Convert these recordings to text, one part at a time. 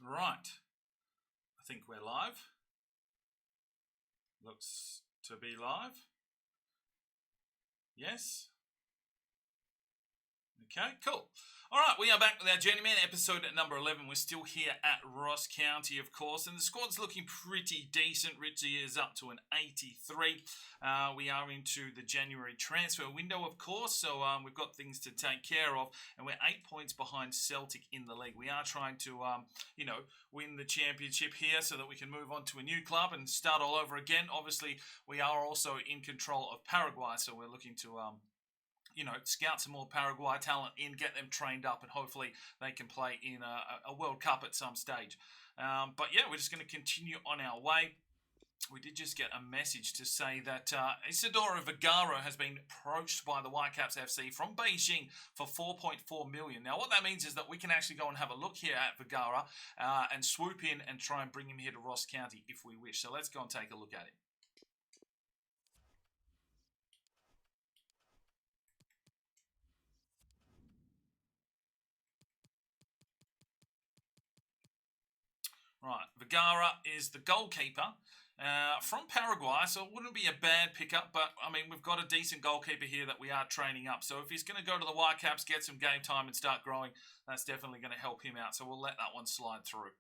Right. I think we're live. Looks to be live. Yes. Okay, cool. All right, we are back with our Journeyman episode at number 11. We're still here at Ross County, of course, and the squad's looking pretty decent. Richie is up to an 83. We are into the January transfer window, of course, so we've got things to take care of, and we're 8 points behind Celtic in the league. We are trying to, win the championship here so that we can move on to a new club and start all over again. Obviously, we are also in control of Paraguay, so we're looking to scout some more Paraguay talent in, get them trained up, and hopefully they can play in a World Cup at some stage. But yeah, we're just going to continue on our way. We did just get a message to say that Isidoro Vergara has been approached by the Whitecaps FC from Beijing for 4.4 million. Now, what that means is that we can actually go and have a look here at Vergara and swoop in and try and bring him here to Ross County if we wish. So let's go and take a look at him. Right, Vergara is the goalkeeper from Paraguay, so it wouldn't be a bad pickup, but, I mean, we've got a decent goalkeeper here that we are training up, so if he's going to go to the Whitecaps, get some game time and start growing, that's definitely going to help him out, so we'll let that one slide through.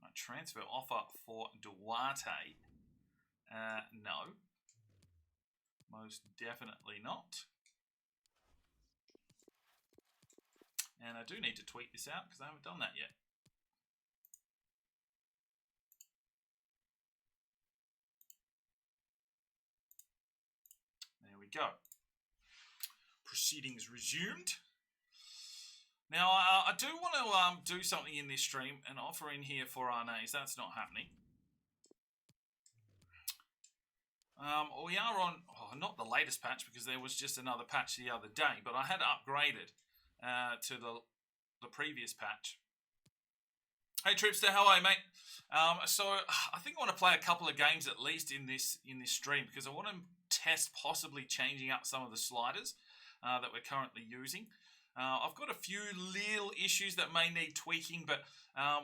Right, transfer offer for Duarte. No. Most definitely not. And I do need to tweet this out because I haven't done that yet. There we go. Proceedings resumed. Now, I do want to do something in this stream and offer in here for RNAs. That's not happening. We are on, not the latest patch because there was just another patch the other day, but I had upgraded to the previous patch. Hey Tripster, how are you, mate? So I think I want to play a couple of games at least in this stream because I want to test possibly changing up some of the sliders that we're currently using. I've got a few little issues that may need tweaking, but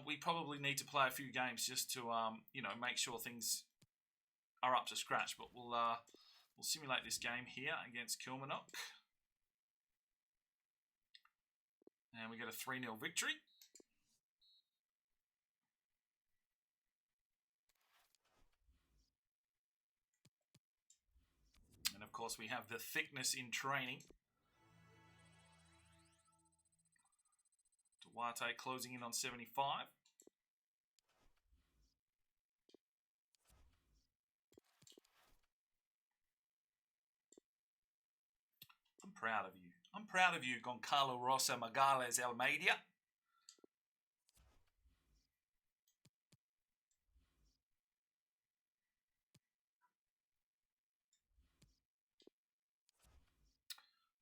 we probably need to play a few games just to make sure things are up to scratch, but we'll simulate this game here against Kilmarnock. And we get a 3-0 victory. And of course we have the thickness in training. Duarte closing in on 75. Proud of you. I'm proud of you, Goncalo Rosa Magales Almeida.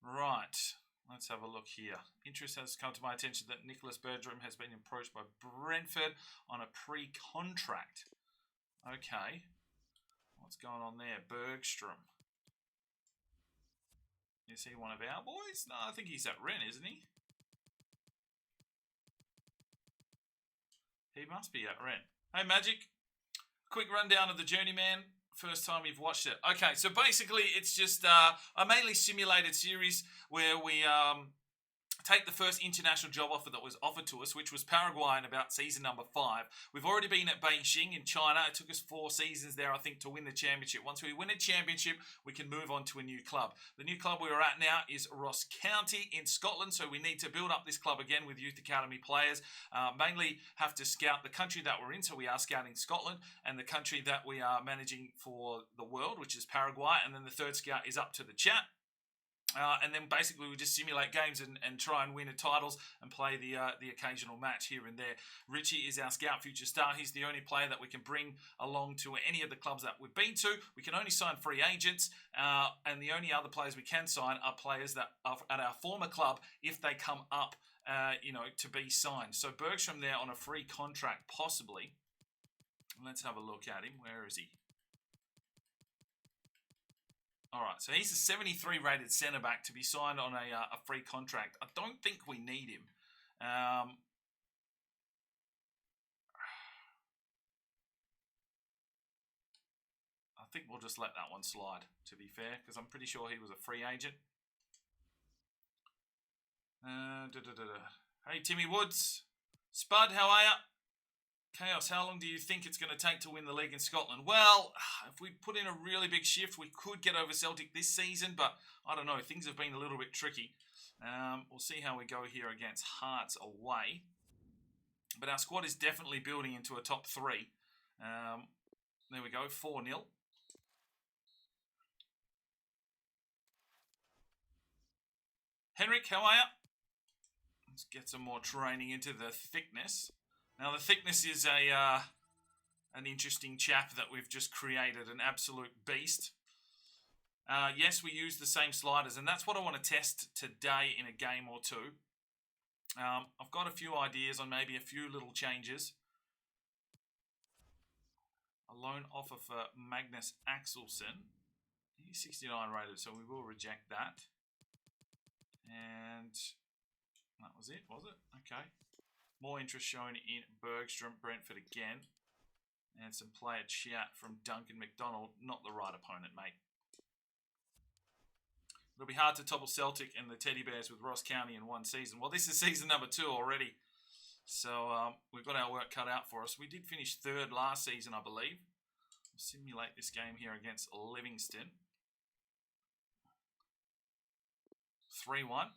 Right, let's have a look here. Interest has come to my attention that Nicholas Bergstrom has been approached by Brentford on a pre-contract. Okay, what's going on there? Bergstrom. Is he one of our boys? No, I think he's at Rennes, isn't he? He must be at Rennes. Hey, Magic. Quick rundown of the Journeyman. First time you've watched it. Okay, so basically it's just a mainly simulated series where we take the first international job offer that was offered to us, which was Paraguay in about season number 5. We've already been at Beijing in China. It took us 4 seasons there, I think, to win the championship. Once we win a championship, we can move on to a new club. The new club we're at now is Ross County in Scotland, so we need to build up this club again with youth academy players. Mainly have to scout the country that we're in, so we are scouting Scotland, and the country that we are managing for the world, which is Paraguay, and then the third scout is up to the chat. And then basically we just simulate games and try and win titles and play the occasional match here and there. Richie is our scout future star. He's the only player that we can bring along to any of the clubs that we've been to. We can only sign free agents, and the only other players we can sign are players that are at our former club if they come up, to be signed. So Bergstrom there on a free contract, possibly. Let's have a look at him. Where is he? All right, so he's a 73 rated centre back to be signed on a free contract. I don't think we need him. I think we'll just let that one slide, to be fair, because I'm pretty sure he was a free agent. Hey, Timmy Woods. Spud, how are you? Chaos, how long do you think it's going to take to win the league in Scotland? Well, if we put in a really big shift, we could get over Celtic this season, but I don't know. Things have been a little bit tricky. We'll see how we go here against Hearts away. But our squad is definitely building into a top 3. There we go, 4-0. Henrik, how are you? Let's get some more training into the thickness. Now, the thickness is an interesting chap that we've just created, an absolute beast. Yes, we use the same sliders, and that's what I want to test today in a game or two. I've got a few ideas on maybe a few little changes. A loan offer for Magnus Axelsson. He's 69 rated, so we will reject that. And that was it, was it? Okay. More interest shown in Bergstrom, Brentford again. And some player chat from Duncan McDonald. Not the right opponent, mate. It'll be hard to topple Celtic and the Teddy Bears with Ross County in one season. Well, this is season number 2 already. So we've got our work cut out for us. We did finish 3rd last season, I believe. We'll simulate this game here against Livingston. 3-1.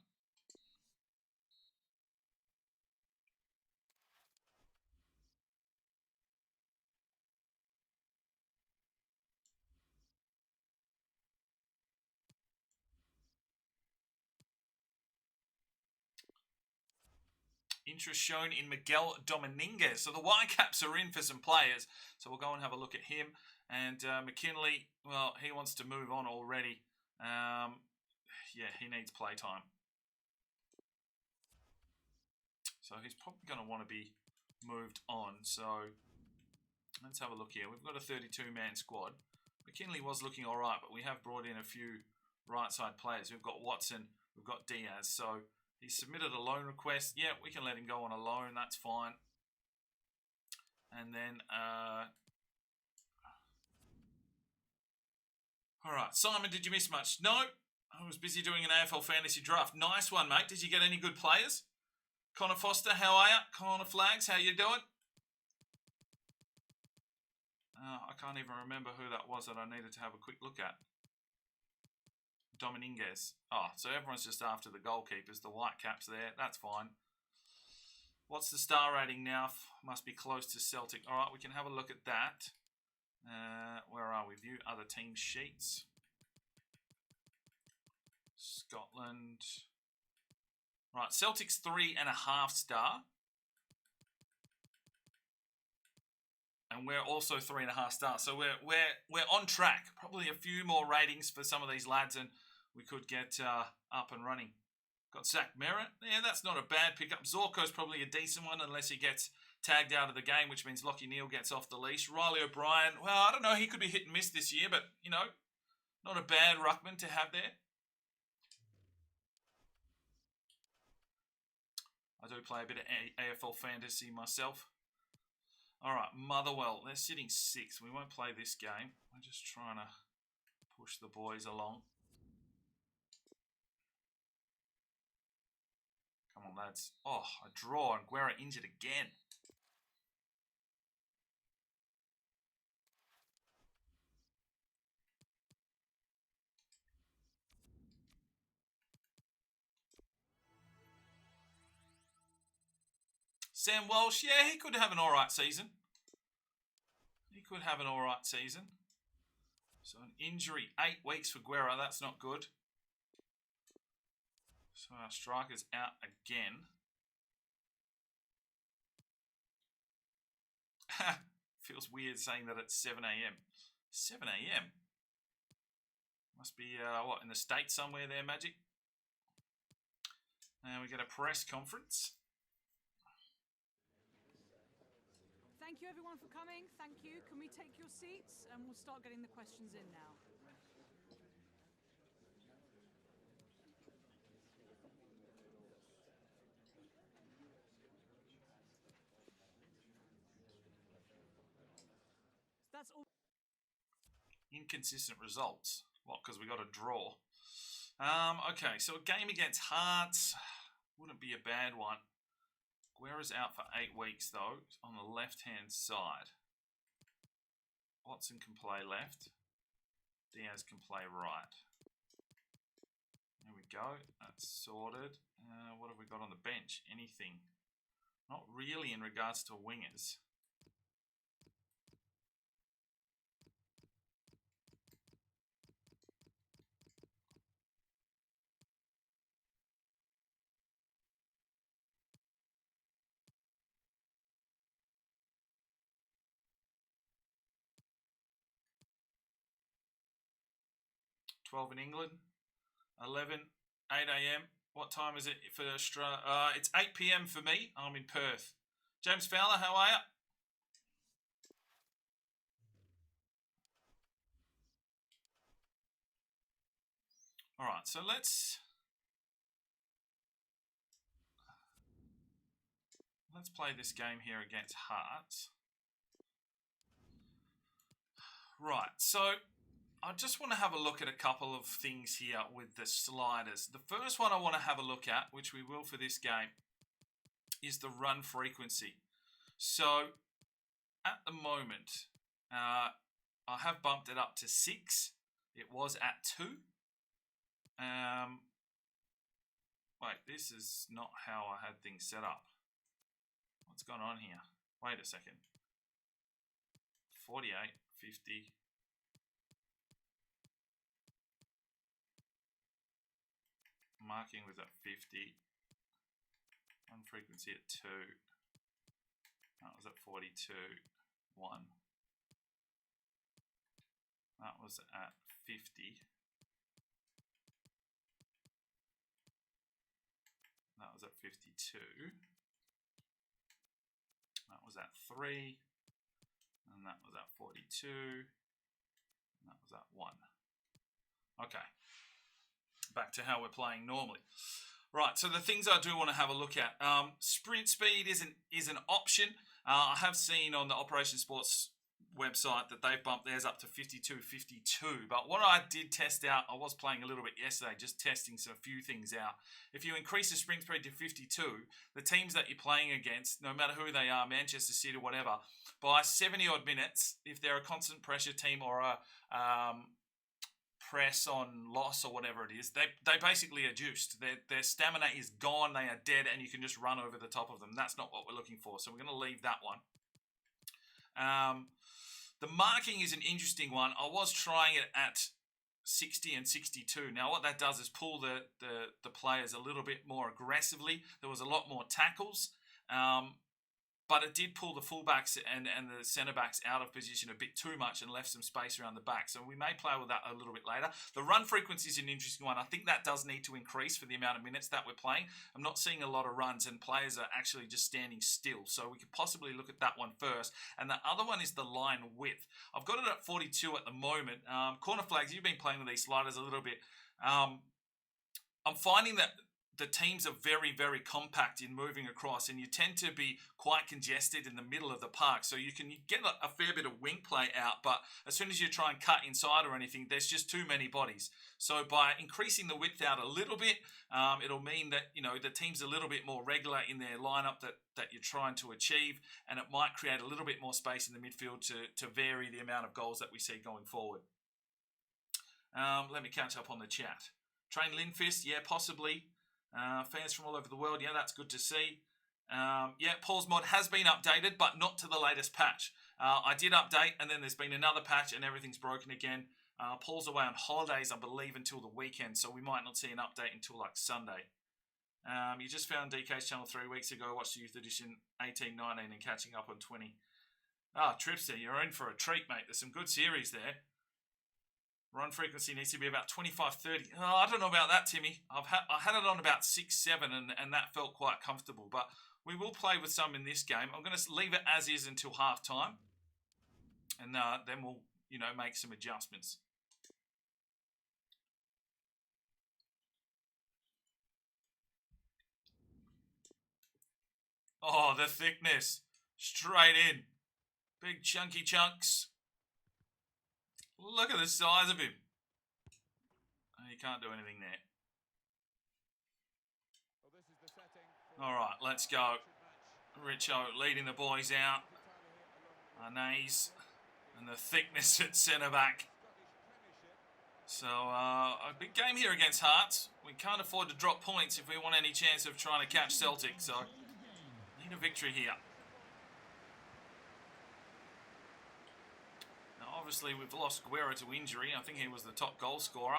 Interest shown in Miguel Dominguez. So the Whitecaps are in for some players. So we'll go and have a look at him. And McKinley, well, he wants to move on already. Yeah, he needs playtime. So he's probably going to want to be moved on. So let's have a look here. We've got a 32-man squad. McKinley was looking all right, but we have brought in a few right-side players. We've got Watson, we've got Diaz. So he submitted a loan request. Yeah, we can let him go on a loan. That's fine. And then, all right, Simon, did you miss much? No, I was busy doing an AFL fantasy draft. Nice one, mate. Did you get any good players? Connor Foster, how are you? Connor Flags, how you doing? I can't even remember who that was that I needed to have a quick look at. Dominguez. Oh, so everyone's just after the goalkeepers, the Whitecaps there. That's fine. What's the star rating now? Must be close to Celtic. All right, we can have a look at that. Where are we? View other team sheets. Scotland. Right, Celtic's 3.5 star. And we're also 3.5 stars. So we're on track. Probably a few more ratings for some of these lads, and we could get up and running. Got Zach Merritt. Yeah, that's not a bad pickup. Zorko's probably a decent one unless he gets tagged out of the game, which means Lockie Neal gets off the leash. Riley O'Brien, well, I don't know. He could be hit and miss this year, but, you know, not a bad ruckman to have there. I do play a bit of AFL fantasy myself. All right, Motherwell. They're sitting 6th. We won't play this game. We're just trying to push the boys along. Come on, lads. Oh, a draw, and Guerra injured again. Sam Walsh, yeah, he could have an all right season. He could have an all right season. So an injury, 8 weeks for Guerra. That's not good. So our striker's out again. Feels weird saying that at 7 a.m. 7 a.m. Must be, what, in the States somewhere there, Magic? And we get a press conference. Thank you everyone for coming. Thank you. Can we take your seats and we'll start getting the questions in now. That's all. Inconsistent results. What, because we got a draw? Okay, so a game against Hearts wouldn't be a bad one. Guerra's out for 8 weeks, though, on the left-hand side. Watson can play left. Diaz can play right. There we go. That's sorted. What have we got on the bench? Anything? Not really in regards to wingers. $12 in England, 11, 8 a.m. What time is it for Australia? It's 8 p.m. for me. I'm in Perth. James Fowler, how are you? All right, so let's play this game here against Hearts. Right, so I just want to have a look at a couple of things here with the sliders. The first one I want to have a look at, which we will for this game, is the run frequency. So at the moment, I have bumped it up to 6. It was at 2. Wait, this is not how I had things set up. What's going on here? Wait a second. 48, 50. Marking was at 50. Run frequency at 2. That was at 42. 1. That was at 50. That was at 52. That was at 3. And that was at 42. And that was at 1. Okay. Back to how we're playing normally. Right, so the things I do want to have a look at. Sprint speed is an option. I have seen on the Operation Sports website that they've bumped theirs up to 52, 52. But what I did test out, I was playing a little bit yesterday, just testing a few things out. If you increase the sprint speed to 52, the teams that you're playing against, no matter who they are, Manchester City or whatever, by 70 odd minutes, if they're a constant pressure team or a press on loss or whatever it is, they basically are juiced. Their stamina is gone, they are dead, and you can just run over the top of them. That's not what we're looking for, so we're going to leave that one. The marking is an interesting one. I was trying it at 60 and 62. Now what that does is pull the players a little bit more aggressively. There was a lot more tackles. But it did pull the fullbacks and the centre-backs out of position a bit too much and left some space around the back. So we may play with that a little bit later. The run frequency is an interesting one. I think that does need to increase for the amount of minutes that we're playing. I'm not seeing a lot of runs and players are actually just standing still. So we could possibly look at that one first. And the other one is the line width. I've got it at 42 at the moment. Corner flags, you've been playing with these sliders a little bit. I'm finding that the teams are very, very compact in moving across, and you tend to be quite congested in the middle of the park. So you can get a fair bit of wing play out, but as soon as you try and cut inside or anything, there's just too many bodies. So by increasing the width out a little bit, it'll mean that the team's a little bit more regular in their lineup that you're trying to achieve, and it might create a little bit more space in the midfield to vary the amount of goals that we see going forward. Let me catch up on the chat. Train Linfist, yeah, possibly. Fans from all over the world, yeah, that's good to see. Yeah, Paul's mod has been updated, but not to the latest patch. I did update, and then there's been another patch, and everything's broken again. Paul's away on holidays, I believe, until the weekend, so we might not see an update until like Sunday. You just found DK's channel 3 weeks ago, watched the Youth Edition 18, 19, and catching up on 20. Tripster, you're in for a treat, mate. There's some good series there. Run frequency needs to be about 25, 30. Oh, I don't know about that, Timmy. I had it on about 6, 7, and that felt quite comfortable. But we will play with some in this game. I'm going to leave it as is until half time. And then we'll, make some adjustments. Oh, the thickness. Straight in. Big chunky chunks. Look at the size of him. He can't do anything there. All right, let's go. Richo leading the boys out. Arnaise and the thickness at centre back. So a big game here against Hearts. We can't afford to drop points if we want any chance of trying to catch Celtic. So need a victory here. Now obviously we've lost Guerra to injury. I think he was the top goal scorer.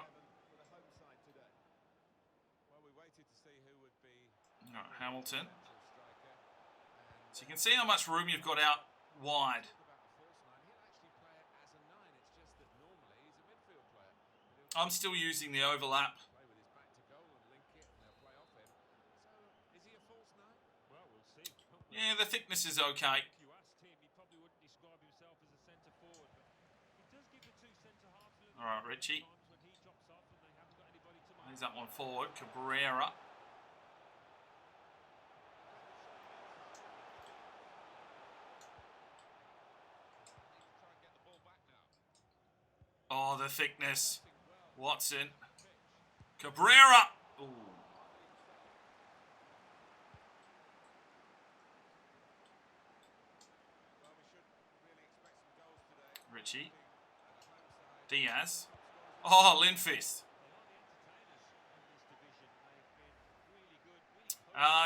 All right, Hamilton. So you can see how much room you've got out wide. I'm still using the overlap. Yeah, the thickness is okay. All right, Richie. He's that one forward. Cabrera. Oh, the thickness. Watson. Cabrera. Ooh. Richie. Diaz. Oh, Lindfist.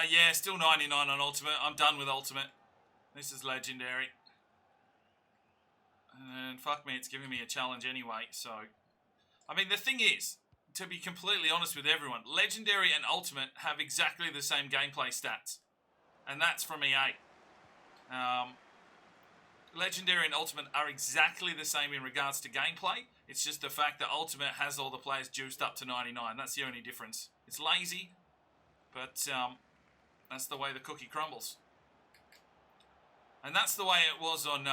Yeah, still 99 on Ultimate. I'm done with Ultimate. This is legendary. And fuck me, it's giving me a challenge anyway, so... I mean, the thing is, to be completely honest with everyone, Legendary and Ultimate have exactly the same gameplay stats. And that's from EA. Legendary and Ultimate are exactly the same in regards to gameplay. It's just the fact that Ultimate has all the players juiced up to 99. That's the only difference. It's lazy, but that's the way the cookie crumbles. And that's the way it was on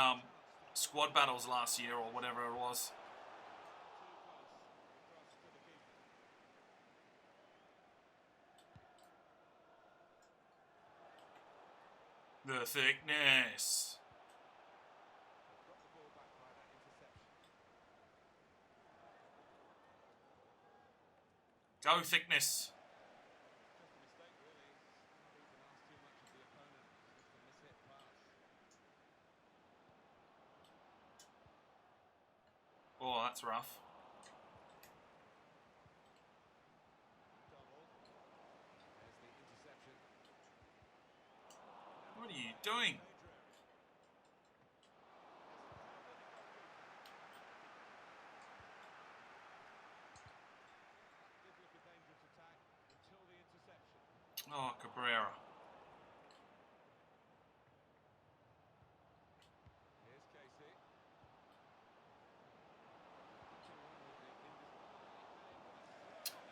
squad battles last year or whatever it was. The thickness. Go thickness. Oh, that's rough. What are you doing? Oh, Cabrera.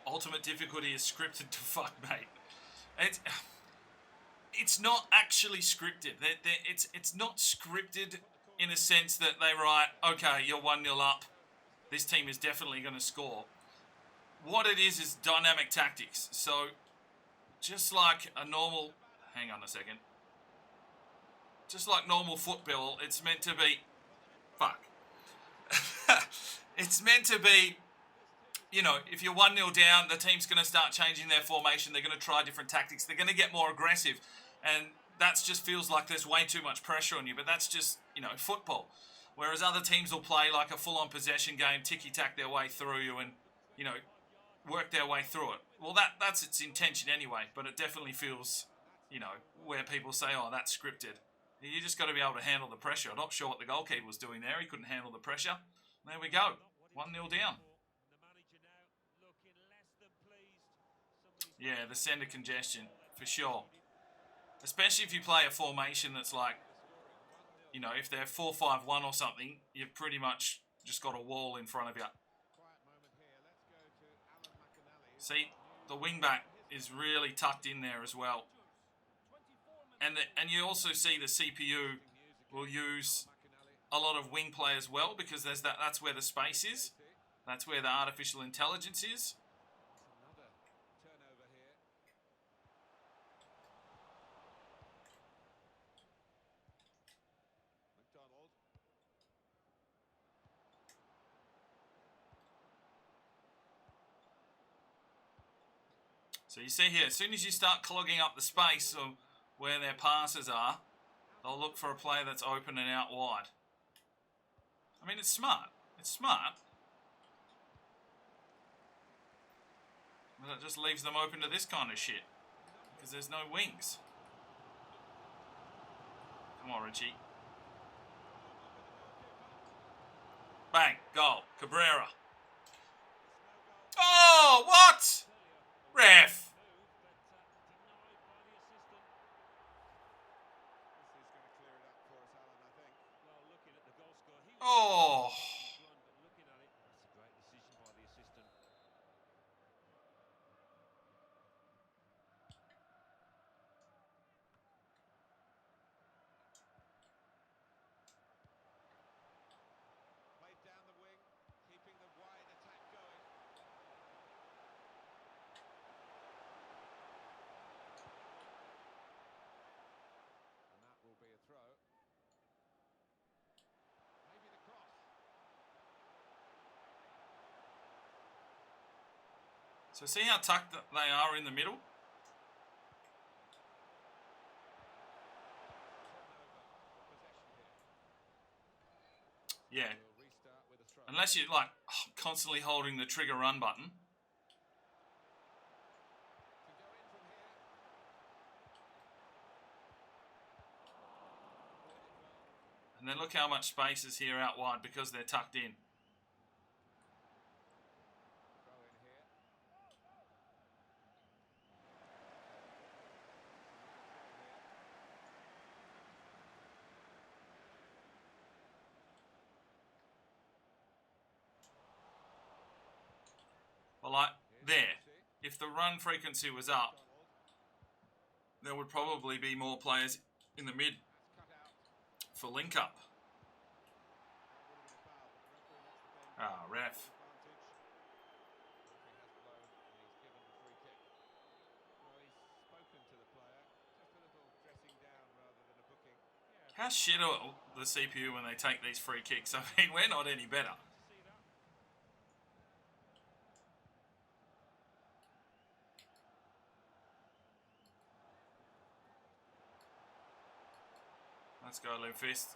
Ultimate difficulty is scripted to fuck, mate. It's not actually scripted. It's not scripted in a sense that they write, okay, you're 1-0 up. This team is definitely going to score. What it is dynamic tactics. So, just like a normal... Hang on a second. Just like normal football, it's meant to be... Fuck. It's meant to be... You know, if you're 1-0 down, the team's going to start changing their formation. They're going to try different tactics. They're going to get more aggressive. And that just feels like there's way too much pressure on you. But that's just, you know, football. Whereas other teams will play like a full-on possession game, ticky-tack their way through you and, you know, work their way through it. Well, that's its intention anyway. But it definitely feels, you know, where people say, oh, that's scripted. You just got to be able to handle the pressure. I'm not sure what the goalkeeper was doing there. He couldn't handle the pressure. There we go. 1-0 down. Yeah, the centre congestion, for sure. Especially if you play a formation that's like, you know, if they're 4-5-1 or something, you've pretty much just got a wall in front of you. See, the wing-back is really tucked in there as well. And you also see the CPU will use a lot of wing play as well, because there's that's where the space is. That's where the artificial intelligence is. So you see here, as soon as you start clogging up the space of where their passes are, they'll look for a player that's open and out wide. I mean, it's smart. It's smart. But it just leaves them open to this kind of shit. Because there's no wings. Come on, Richie. Bang. Goal. Cabrera. Oh, what? Ref. Oh. So see how tucked they are in the middle? Yeah. Unless you're like constantly holding the trigger run button. And then look how much space is here out wide because they're tucked in. Well, like there, if the run frequency was up, there would probably be more players in the mid for link up. Ah, ref. How shit are the CPU when they take these free kicks? I mean, we're not any better. Let's go, Limfist.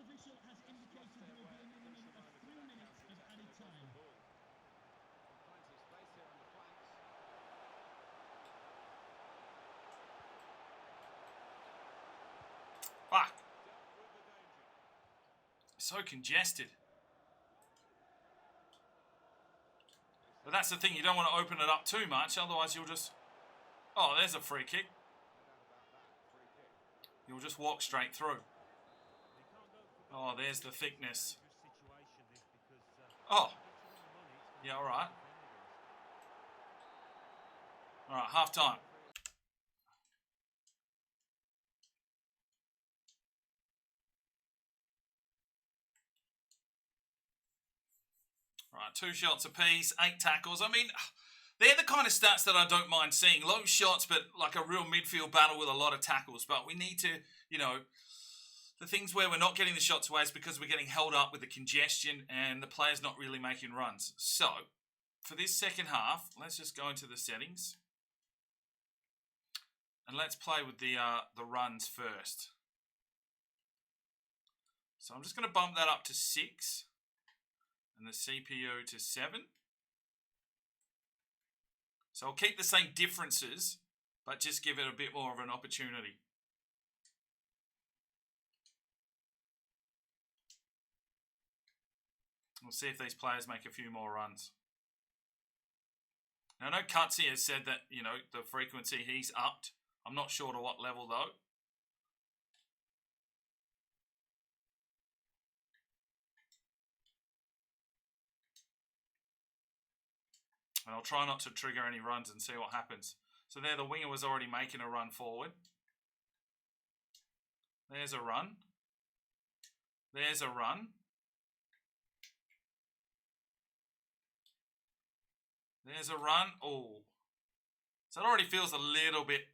Official has indicated there will be a minimum of 3 minutes of added time. Fuck. So congested. But that's the thing, you don't want to open it up too much, otherwise you'll just... Oh, there's a free kick. You'll just walk straight through. Oh, there's the thickness. Oh. Yeah, alright. Alright, half time. Alright, 2 shots apiece, 8 tackles. I mean, they're the kind of stats that I don't mind seeing. Low shots, but like a real midfield battle with a lot of tackles. But we need to, you know... The things where we're not getting the shots away is because we're getting held up with the congestion and the player's not really making runs. So, for this second half, let's just go into the settings. And let's play with the runs first. So I'm just going to bump that up to 6. And the CPU to 7. So I'll keep the same differences, but just give it a bit more of an opportunity. We'll see if these players make a few more runs. Now, I know Cutsy has said that, you know, the frequency he's upped. I'm not sure to what level, though. And I'll try not to trigger any runs and see what happens. So there, the winger was already making a run forward. There's a run. There's a run. There's a run. Oh. So it already feels a little bit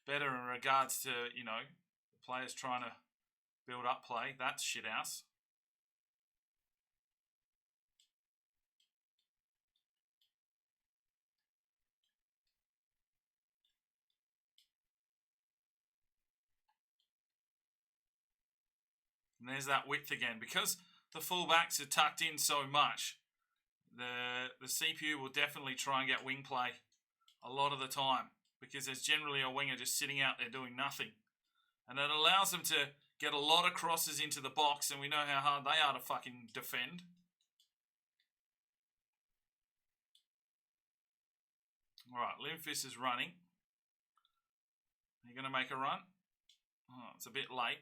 better in regards to, you know, the players trying to build up play. That's shithouse. And there's that width again. Because the fullbacks are tucked in so much, the CPU will definitely try and get wing play a lot of the time. Because there's generally a winger just sitting out there doing nothing. And it allows them to get a lot of crosses into the box, and we know how hard they are to fucking defend. Alright, Limfist is running. Are you going to make a run? Oh, it's a bit late.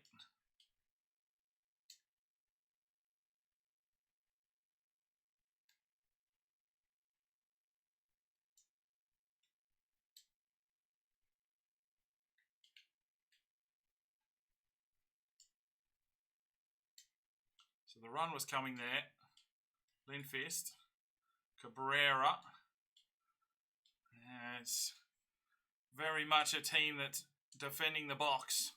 So the run was coming there. Linfist. Cabrera. It's very much a team that's defending the box.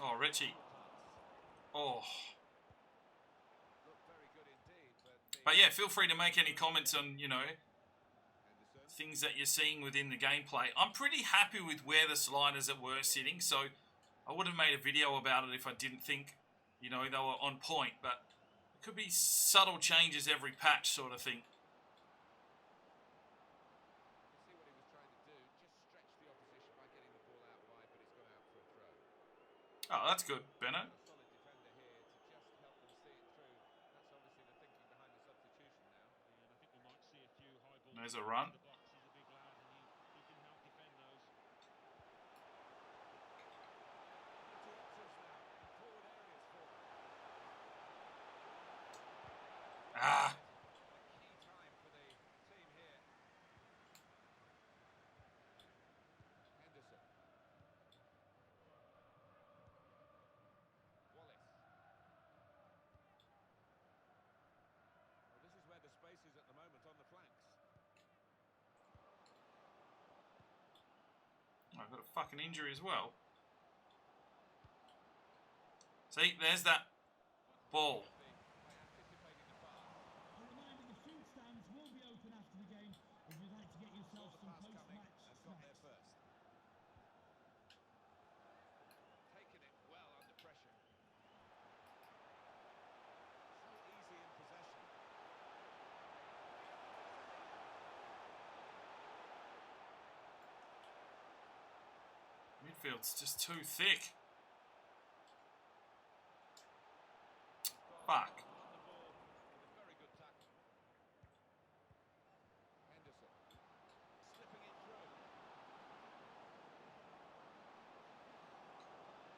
Oh, Richie. Oh. But yeah, feel free to make any comments on, you know, things that you're seeing within the gameplay. I'm pretty happy with where the sliders were sitting, so I would have made a video about it if I didn't think, you know, they were on point. But it could be subtle changes every patch sort of thing. Oh, that's good, Benno. There's a run. Ah. I've got a fucking injury as well. See, there's that ball. A reminder, the food stands will be open after the game if you'd like to get yourself some post-match snacks. Taking it well under pressure. So easy in possession. Midfield's just too thick. Fuck. Very good tackle. Henderson slipping it through. Fits strongly.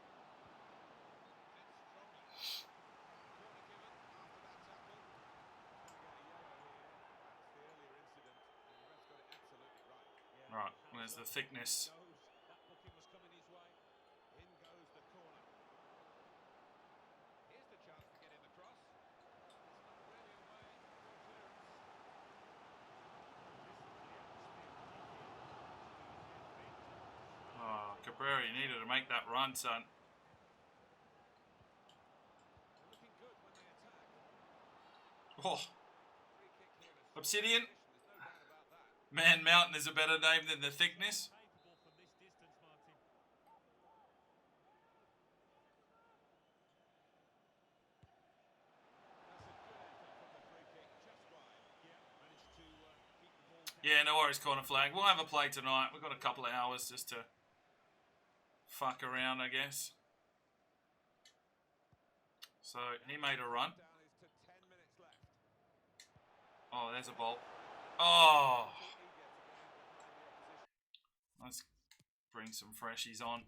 Corner given after that tackle. Going to get a yellow here. That's the earlier incident. And the ref's got it absolutely right. Right, there's the thickness. That booking was coming his way. In goes the corner. Here's the chance to get in the cross. It's not really away for clearance. Oh, Cabrera, you needed to make that run, son. They're looking good when they attack. Oh, Free kick here. Obsidian. There's no doubt about that. Man Mountain is a better name than the thickness. Capable from this distance, Martin. Yeah, no worries, corner flag. We'll have a play tonight. We've got a couple of hours just to fuck around, I guess. So he made a run. Down is to 10 minutes left. Oh, there's a ball. Oh. Let's bring some freshies on.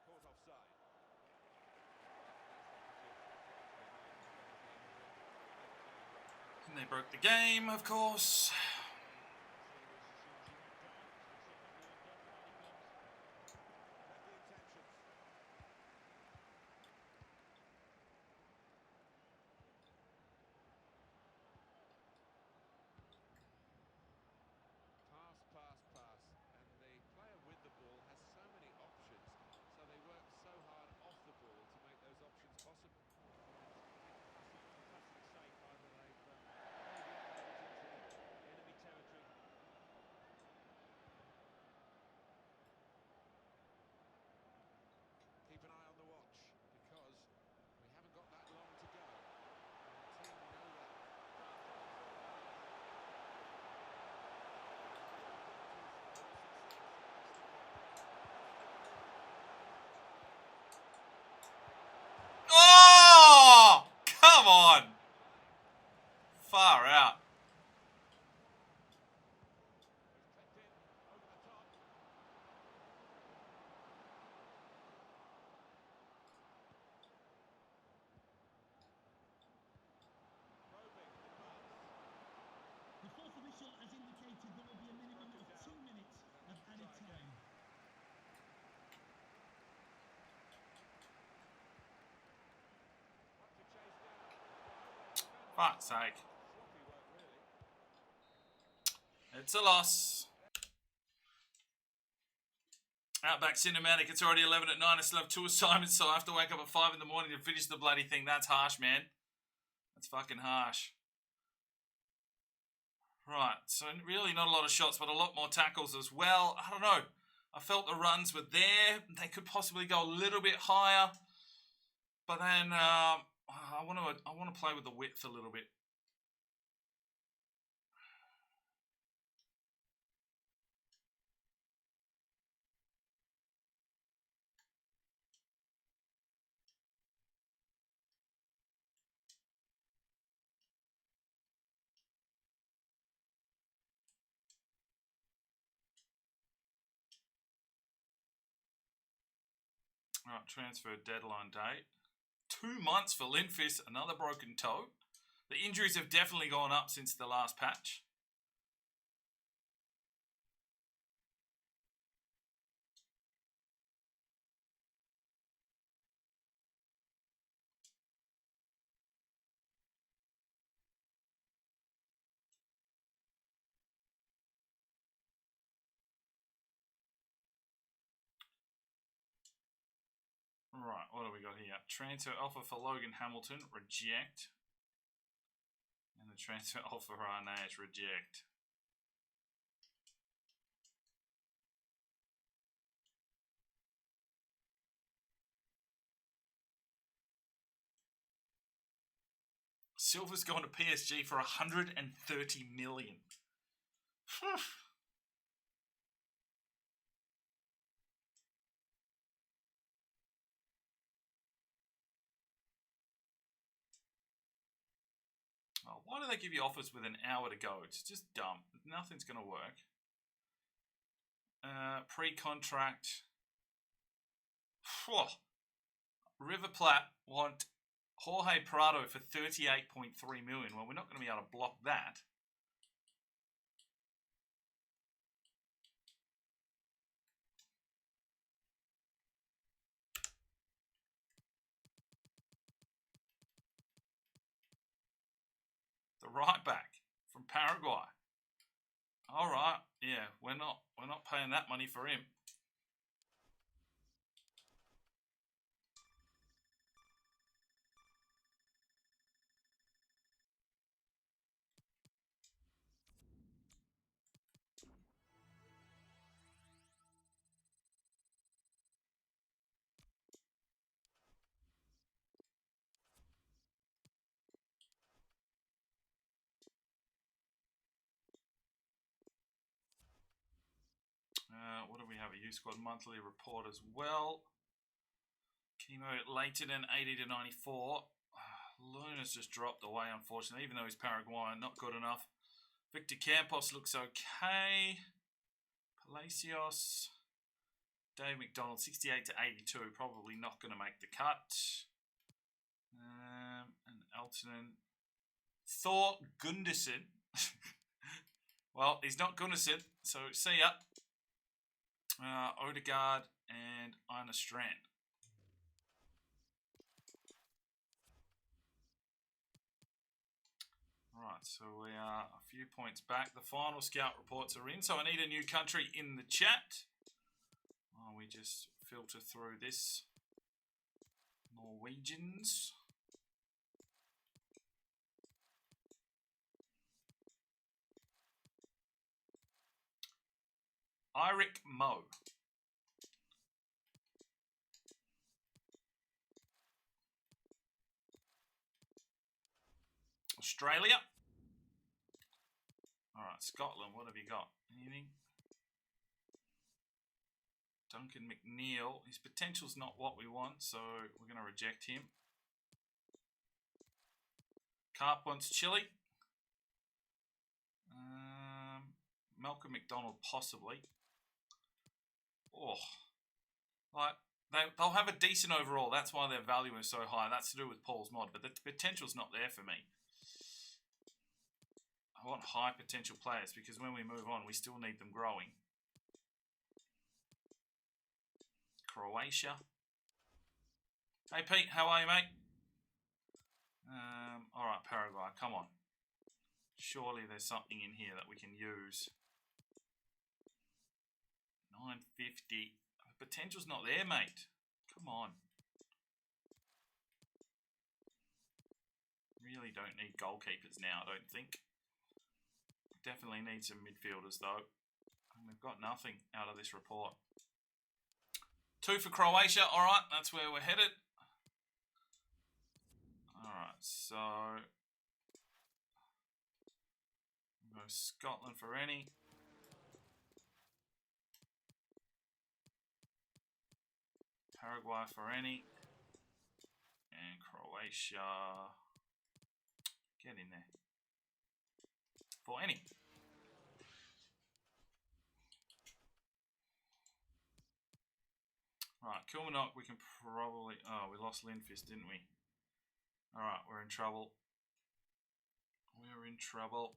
Caught offside. And they broke the game, of course. Pass, and the player with the ball has so many options, so they work so hard off the ball to make those options possible. Fantastic save by the they've played the enemy territory. Keep an eye on the watch, because we haven't got that long to go. And the team know that. Oh! Come on! Far out. Clipped in over the top. Probing the pass. The fourth official has indicated there will be a minimum of 2 minutes of added time. Up to chase down. Fuck's sake. Sloppy work, really. It's a loss. Outback Cinematic, it's already 11 at 9. I still have 2 assignments, so I have to wake up at 5 in the morning to finish the bloody thing. That's harsh, man. That's fucking harsh. Right, so really not a lot of shots, but a lot more tackles as well. I don't know. I felt the runs were there. They could possibly go a little bit higher. But then I want to play with the width a little bit. Right, transfer deadline date. 2 months for Lindfist, another broken toe. The injuries have definitely gone up since the last patch. Right, what do we got here? Transfer offer for Logan Hamilton, reject. And the transfer offer for Arnaz, reject. Silver's gone to PSG for 130 million. Oh, why do they give you offers with an hour to go? It's just dumb. Nothing's going to work. Pre-contract. River Plate want Jorge Prado for 38.3 million. Well, we're not going to be able to block that. The right back from Paraguay. All right, yeah, we're not paying that money for him. What do we have? A U Squad monthly report as well. Chemo Leighton 80 to 94. Luna's just dropped away, unfortunately, even though he's Paraguayan, not good enough. Victor Campos looks okay. Palacios. Dave McDonald, 68 to 82, probably not going to make the cut. And Elton. Thor Gunderson. Well, he's not Gunderson, so see ya. Odegaard and Ina Strand. Right, so we are a few points back. The final scout reports are in, so I need a new country in the chat. Oh, we just filter through this. Norwegians. Eirik Mo. Australia. Alright, Scotland, what have you got? Anything? Duncan McNeil. His potential's not what we want, so we're going to reject him. Carp wants Chile. Malcolm McDonald, possibly. Oh, like they'll have a decent overall. That's why their value is so high. That's to do with Paul's mod, but the potential's not there for me. I want high potential players because when we move on, we still need them growing. Croatia. Hey Pete, how are you, mate? All right, Paraguay, come on. Surely there's something in here that we can use. 950. The potential's not there, mate. Come on. Really don't need goalkeepers now, I don't think. Definitely need some midfielders, though. And we've got nothing out of this report. 2 for Croatia. All right, that's where we're headed. All right, so we'll go Scotland for any. Paraguay for any. And Croatia. Get in there. For any. Right, Kilmarnock, we can probably... Oh, we lost Lindfist, didn't we? Alright, we're in trouble. We're in trouble.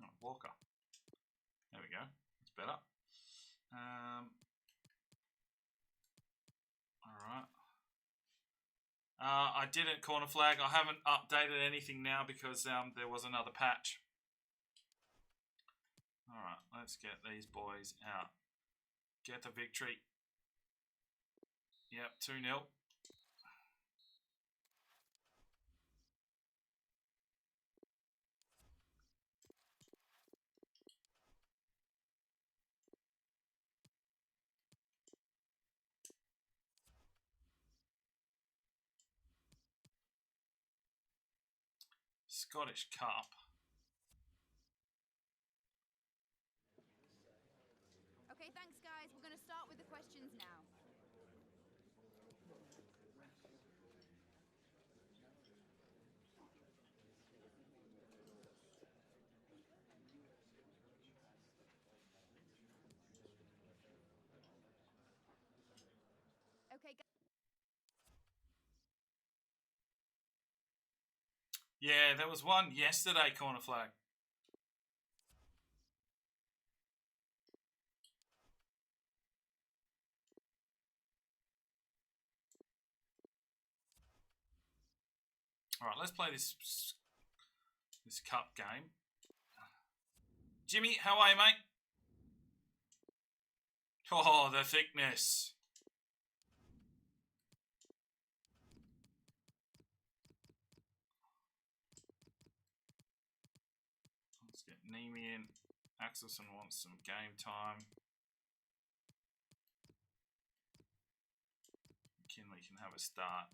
Oh, Walker. There we go. That's better. Alright. I didn't corner flag. I haven't updated anything now because there was another patch. Alright, let's get these boys out. Get a victory. Yep, 2-0. Scottish Cup. Okay, thanks guys. We're going to start with the questions now. Okay, Yeah, there was one yesterday, corner flag. All right, let's play this cup game. Jimmy, how are you, mate? Oh, the thickness. Let's get Nemi in. Axelson wants some game time. McKinley can have a start.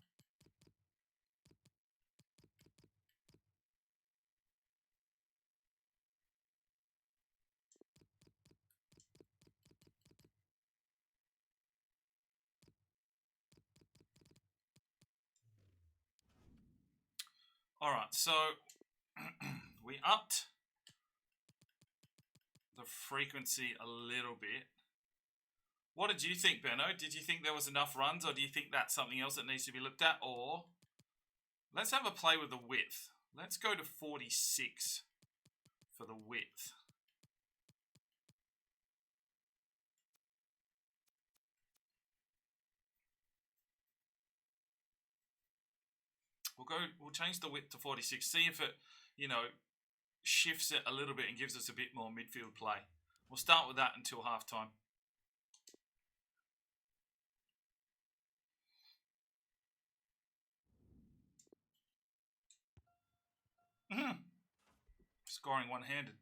All right, so we upped the frequency a little bit. What did you think, Benno? Did you think there was enough runs, or do you think that's something else that needs to be looked at? Or let's have a play with the width. Let's go to 46 for the width. We'll change the width to 46. See if it, shifts it a little bit and gives us a bit more midfield play. We'll start with that until halftime. Scoring one-handed.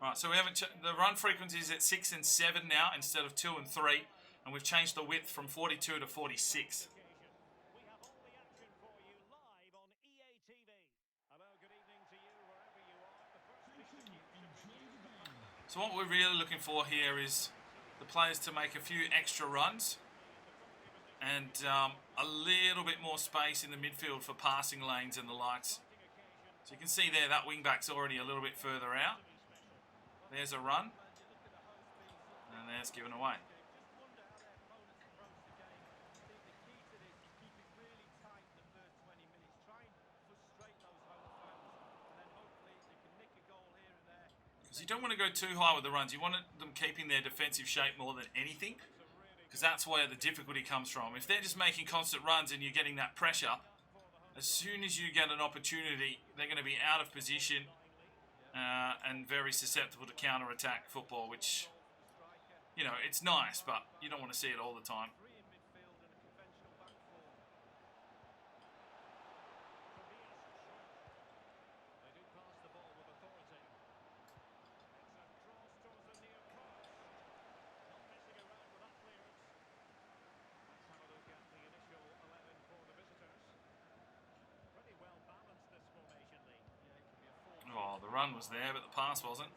Right, so we haven't the run frequency is at 6 and 7 now instead of 2 and 3, and we've changed the width from 42 to 46. So what we're really looking for here is the players to make a few extra runs and a little bit more space in the midfield for passing lanes and the likes. So you can see there that wing back's already a little bit further out. There's a run, and there's given away. Because you don't want to go too high with the runs. You want them keeping their defensive shape more than anything, because that's where the difficulty comes from. If they're just making constant runs and you're getting that pressure, as soon as you get an opportunity, they're going to be out of position. And very susceptible to counter-attack football, which, it's nice, but you don't want to see it all the time. Oh, the run was there, but the pass wasn't.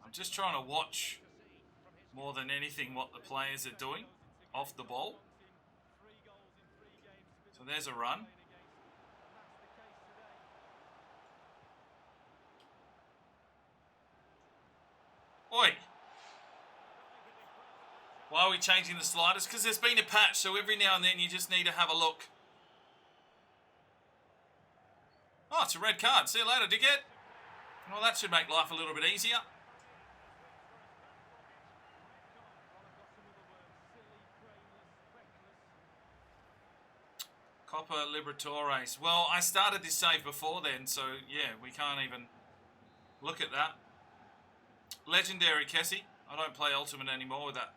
I'm just trying to watch more than anything what the players are doing off the ball. So there's a run. Oi! Why are we changing the sliders? Because there's been a patch, so every now and then you just need to have a look. Oh, it's a red card. See you later, dickhead. Well, that should make life a little bit easier. Copa Libertadores. Well, I started this save before then, so yeah, we can't even look at that. Legendary Kessie. I don't play Ultimate anymore with that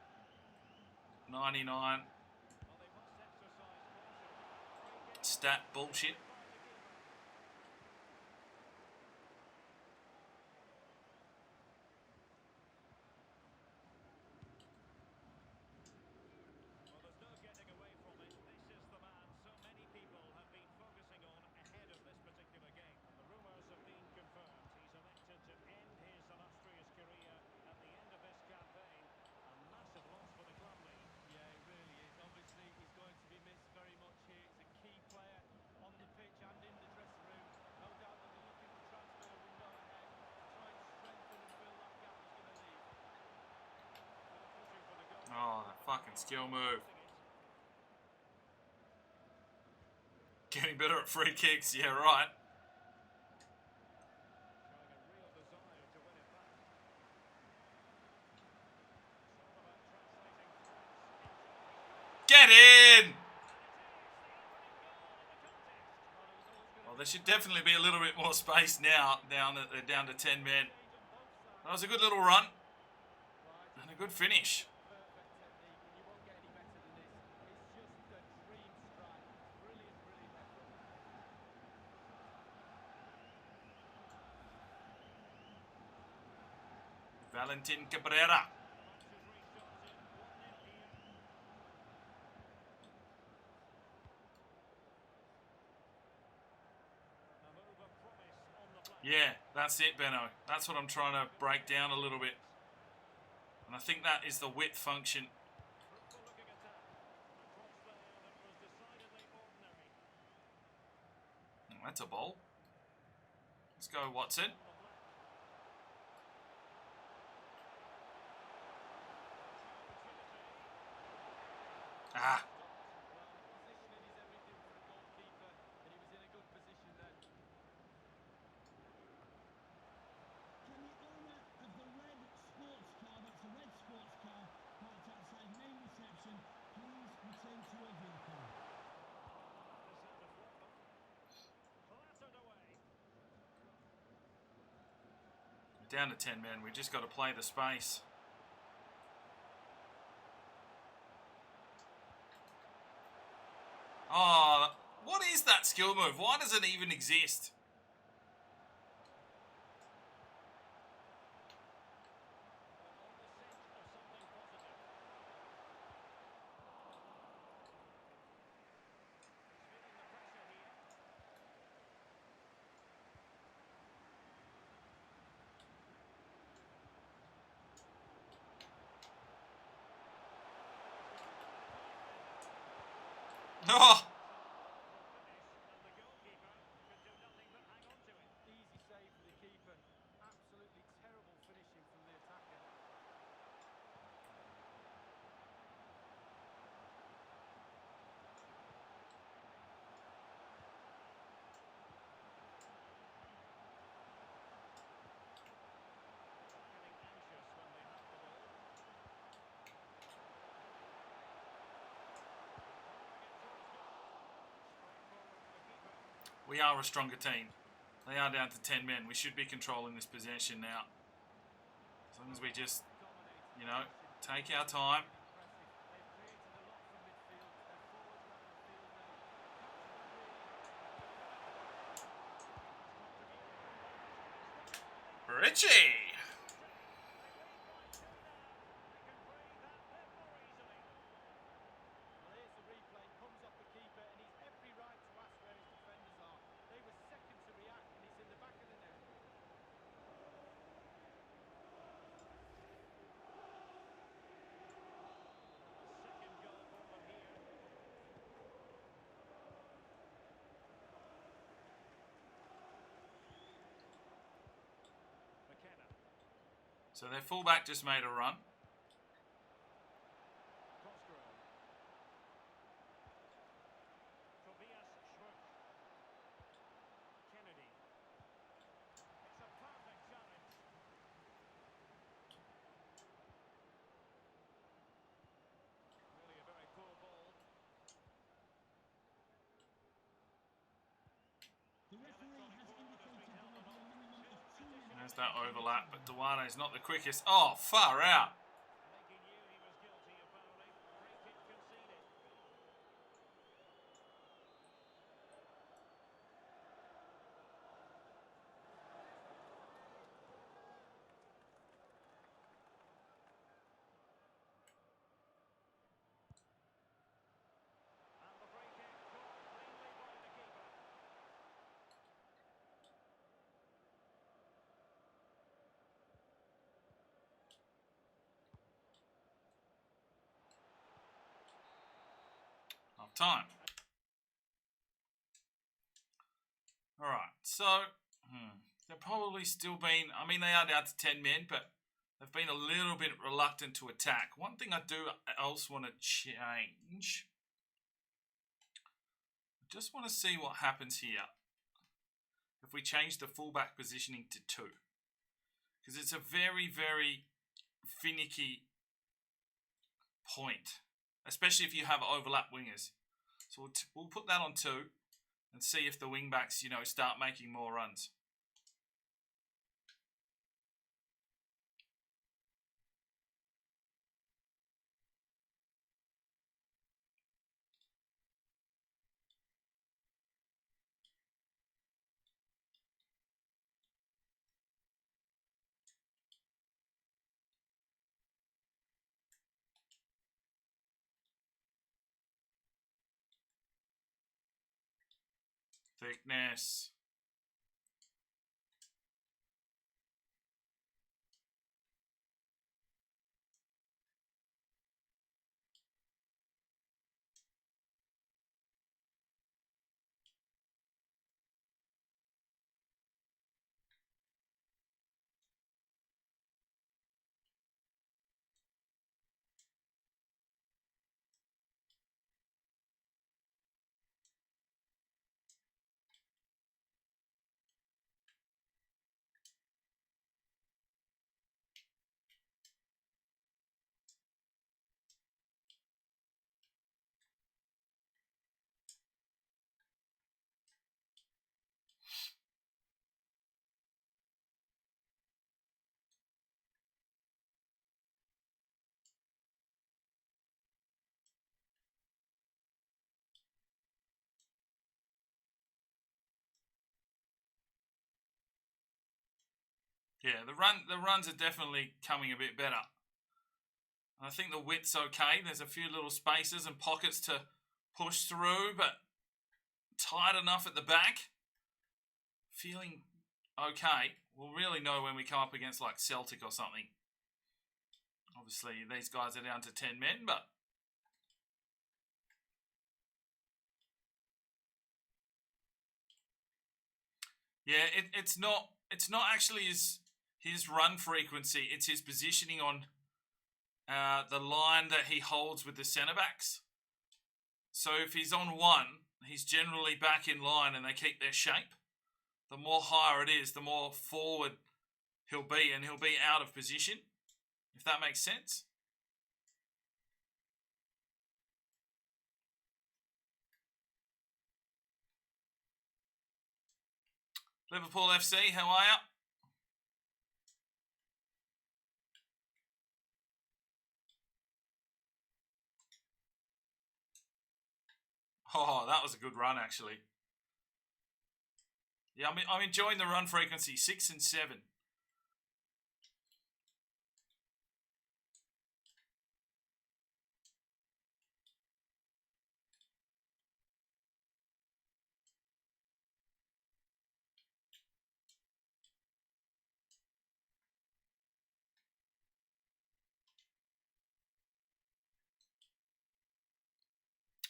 99 stat bullshit. Fucking skill move. Getting better at free kicks. Yeah, right. Get in! Well, there should definitely be a little bit more space now, down to 10 men. That was a good little run. And a good finish. Valentin Cabrera. Yeah, that's it, Benno. That's what I'm trying to break down a little bit. And I think that is the width function. Oh, that's a ball. Let's go, Watson. Ah. Can the owner of the red sports car, that's a red sports car, parked outside main reception, please return to your vehicle? Down to 10 men. We just got to play the space. Oh, what is that skill move? Why does it even exist? Oh! Easy save for the keeper. Absolutely terrible finishing from the attacker. We are a stronger team. They are down to 10 men. We should be controlling this possession now. As long as we just, you know, take our time. Richie! So their fullback just made a run. The referee has indicated there will be a minimum of 2 minutes. There's that overlap, but Duane's not the quickest. Oh, far out. Half time. All right, so they've probably still been. I mean, they are down to 10 men, but they've been a little bit reluctant to attack. One thing I also want to change. I just want to see what happens here if we change the fullback positioning to 2. Because it's a very, very finicky point, especially if you have overlap wingers. So we'll put that on 2 and see if the wing backs, you know, start making more runs. Thickness. Yeah, the runs are definitely coming a bit better. I think the width's okay. There's a few little spaces and pockets to push through, but tight enough at the back. Feeling okay. We'll really know when we come up against like Celtic or something. Obviously, these guys are down to 10 men, but yeah, it's not actually his run frequency. It's his positioning on the line that he holds with the centre backs. So if he's on 1, he's generally back in line and they keep their shape. The more higher it is, the more forward he'll be, and he'll be out of position, if that makes sense. Liverpool FC, how are you? Oh, that was a good run, actually. Yeah, I'm enjoying the run frequency, 6 and 7.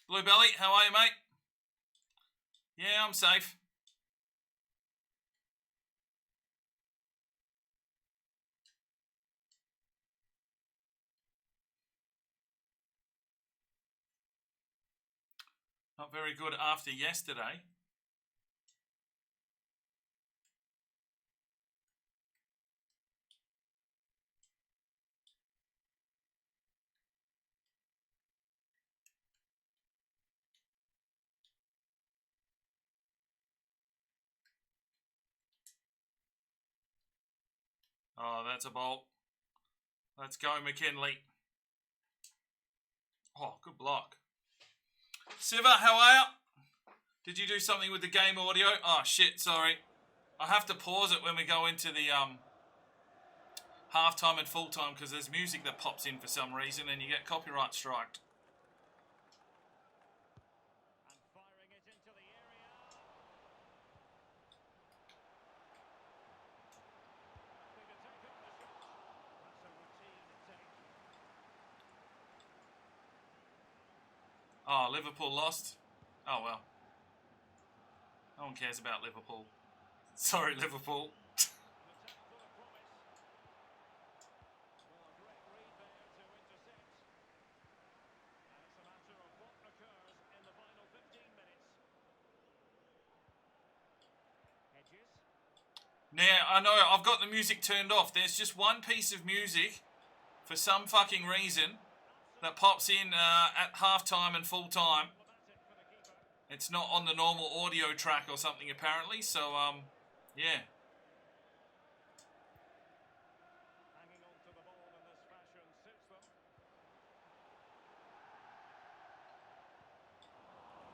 Blue Belly, how are you, mate? Yeah, I'm safe. Not very good after yesterday. Oh, that's a bolt. Let's go, McKinley. Oh, good block. Siva, how are you? Did you do something with the game audio? Oh, shit, sorry. I have to pause it when we go into the half-time and full-time because there's music that pops in for some reason and you get copyright striked. And firing it into the area. Nothing to take off the shot. That's a routine take. Oh, Liverpool lost. Oh, well. No one cares about Liverpool. Sorry, Liverpool. An attack full of promise. Now, I know I've got the music turned off. There's just one piece of music, for some fucking reason, that pops in at half-time and full-time. It's not on the normal audio track or something, apparently. So, yeah. Hanging on to the ball in this fashion suits them.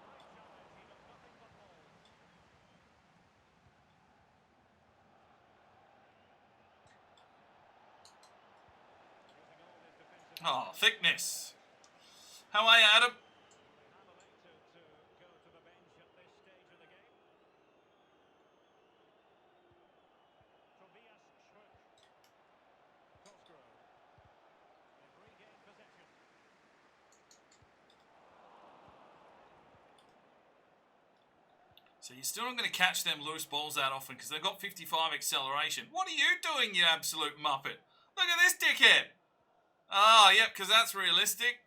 Great challenge, he got nothing but ball. Using all his defensive Oh, thickness. How are you, Adam? have elected to go to the bench at this stage of the game. Tobias Schruck. Cosgrove. They've regained possession. So you're still not going to catch them loose balls that often because they've got 55 acceleration. What are you doing, you absolute muppet? Look at this dickhead. Ah, yep, because that's realistic.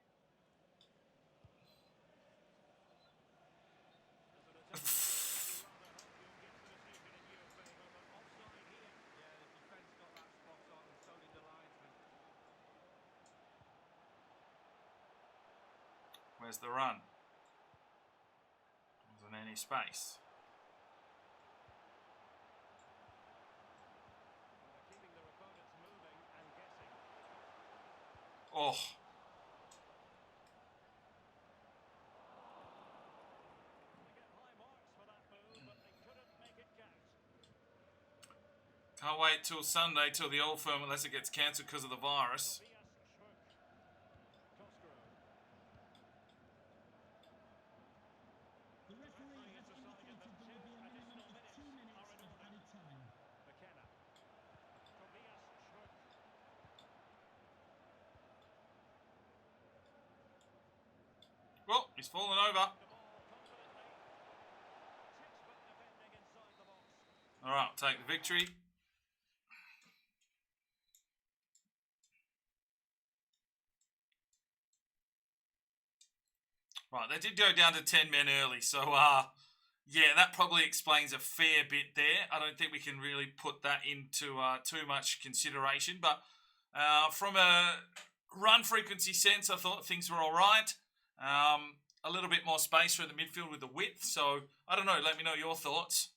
Where's the run? Wasn't any space. They're keeping their opponents moving and guessing. Oh. They get high marks for that move, but they couldn't make it count. Can't wait till Sunday, till the old firm, unless it gets cancelled because of the virus. Tobias Schruck. Cosgrove. The referee has indicated there will be a minimum of 2 minutes of added time. McKenna. Tobias Schruck. Well, he's fallen over. The ball confidently. Textbook defending inside the box. All right, take the victory. Right, they did go down to 10 men early, so yeah, that probably explains a fair bit there. I don't think we can really put that into too much consideration, but from a run frequency sense, I thought things were all right. A little bit more space for the midfield with the width, so I don't know. Let me know your thoughts.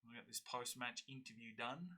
We'll get this post-match interview done.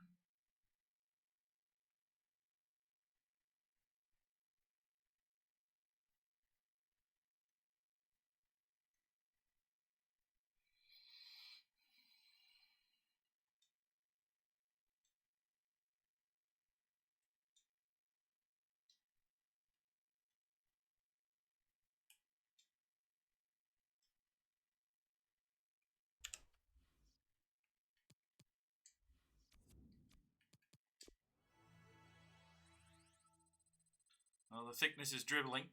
Well, the thickness is dribbling.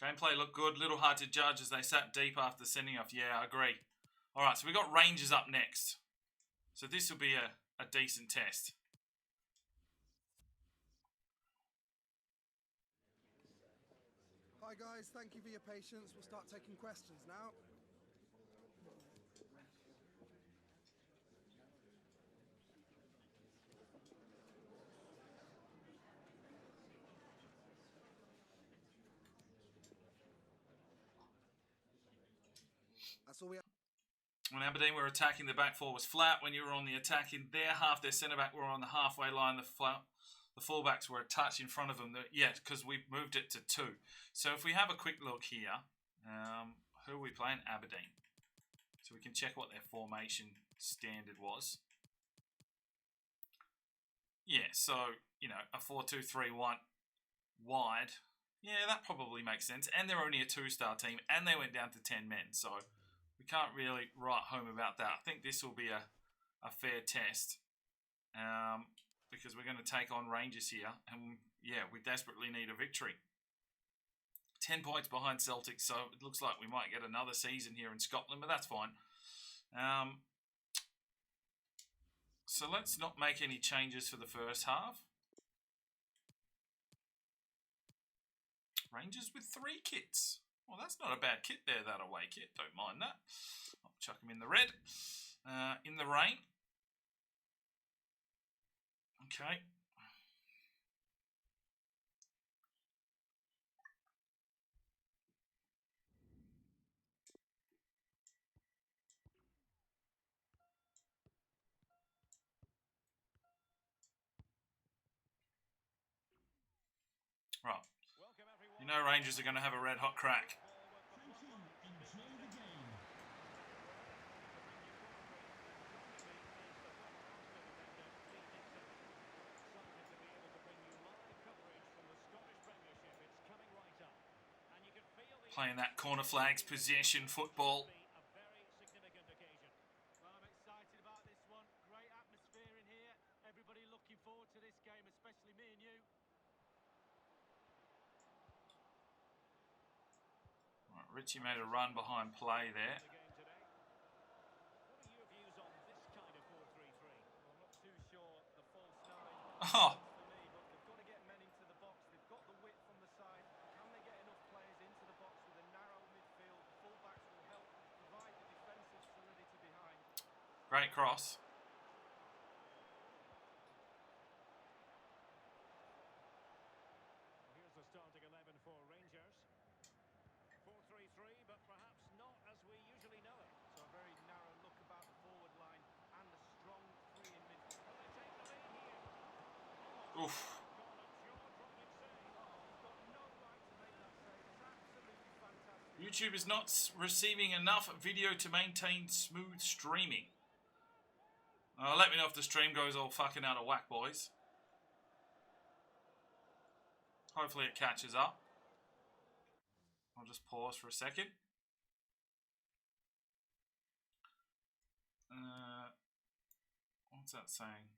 Gameplay looked good. Little hard to judge as they sat deep after sending off. Yeah, I agree. All right, so we got Rangers up next. So this will be a decent test. Hi guys, thank you for your patience. We'll start taking questions now. That's all we have. When Aberdeen were attacking, the back four was flat. When you were on the attack in their half, their centre-back were on the halfway line. The fullbacks were a touch in front of them. Yeah, because we moved it to 2. So if we have a quick look here, who are we playing? Aberdeen. So we can check what their formation standard was. Yeah, so, you know, a 4-2-3-1 wide. Yeah, that probably makes sense. And they're only a 2-star team, and they went down to 10 men. So we can't really write home about that. I think this will be a fair test. Because we're going to take on Rangers here. And, yeah, we desperately need a victory. 10 points behind Celtic, so it looks like we might get another season here in Scotland, but that's fine. So let's not make any changes for the first half. Rangers with 3 kits. Well, that's not a bad kit there, that away kit. Don't mind that. I'll chuck them in the red. in the rain. Okay. Right. You know Rangers are going to have a red hot crack. Thank you. Enjoy the game. Playing that corner flags possession football. Well, I'm excited about this one. Great atmosphere in here. Everybody looking forward to this game, especially me and you. Right, Richie made a run behind play there. What are your views on this kind of 4-3-3? Well, I'm not too sure the false nine Oh, for me, but they've got to get men into the box. They've got the width from the side. Can they get enough players into the box with a narrow midfield? The fullbacks will help provide the defensive solidity behind. great cross. Here's the starting 11 for Rangers. 4-3-3, but perhaps not as we usually know it. So a very narrow look about the forward line and a strong three in midfield. Well, they take the lead here. Oof. Got a jaw-dropping save. Oh, he's got no right to make that save. It's absolutely fantastic. YouTube is not receiving enough video to maintain smooth streaming. Let me know if the stream goes all fucking out of whack, boys. Hopefully it catches up. I'll just pause for a second. What's that saying?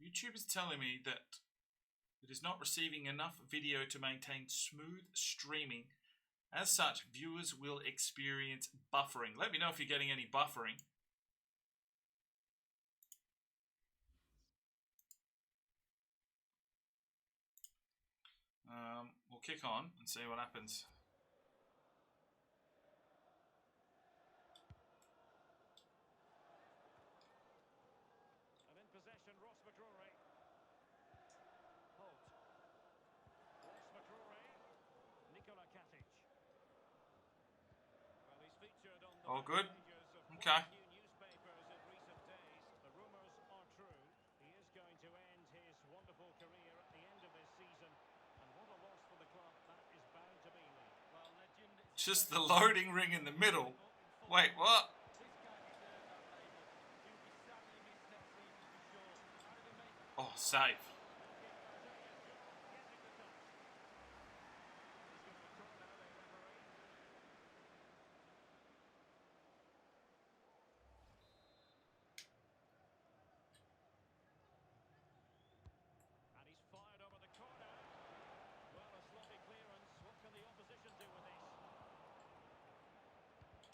YouTube is telling me that it is not receiving enough video to maintain smooth streaming. As such, viewers will experience buffering. Let me know if you're getting any buffering. We'll kick on and see what happens. And in possession, Ross McCrory. Holt. Ross McCrory. Nikola Katic. Well, he's featured on the All good? pages of Okay. quite a few newspapers in recent days. The rumours are true. He is going to end his wonderful career at the end of this season. And what a loss for the club that is bound to be, Lee. Well, legend is Just the loading ring in the middle. Wait, what? this guy deserves that label. He'll be sadly missed next season for sure. Can't even make Oh, save. And he's fired over the corner. Well, a sloppy clearance. What can the opposition do with this?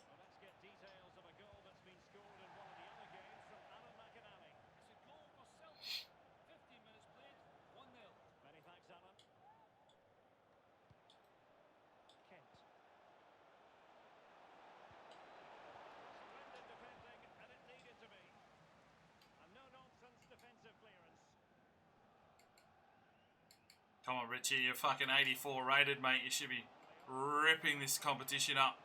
Well, let's get details of a goal that's been scored in one of the other games from Alan McInally. It's a goal for Celtic. 15 minutes played, 1-0. Many thanks, Alan. Kent. Splendid defending, and it needed to be. A no-nonsense defensive clearance. Come on, Richie. You're fucking 84 rated, mate. You should be ripping this competition up.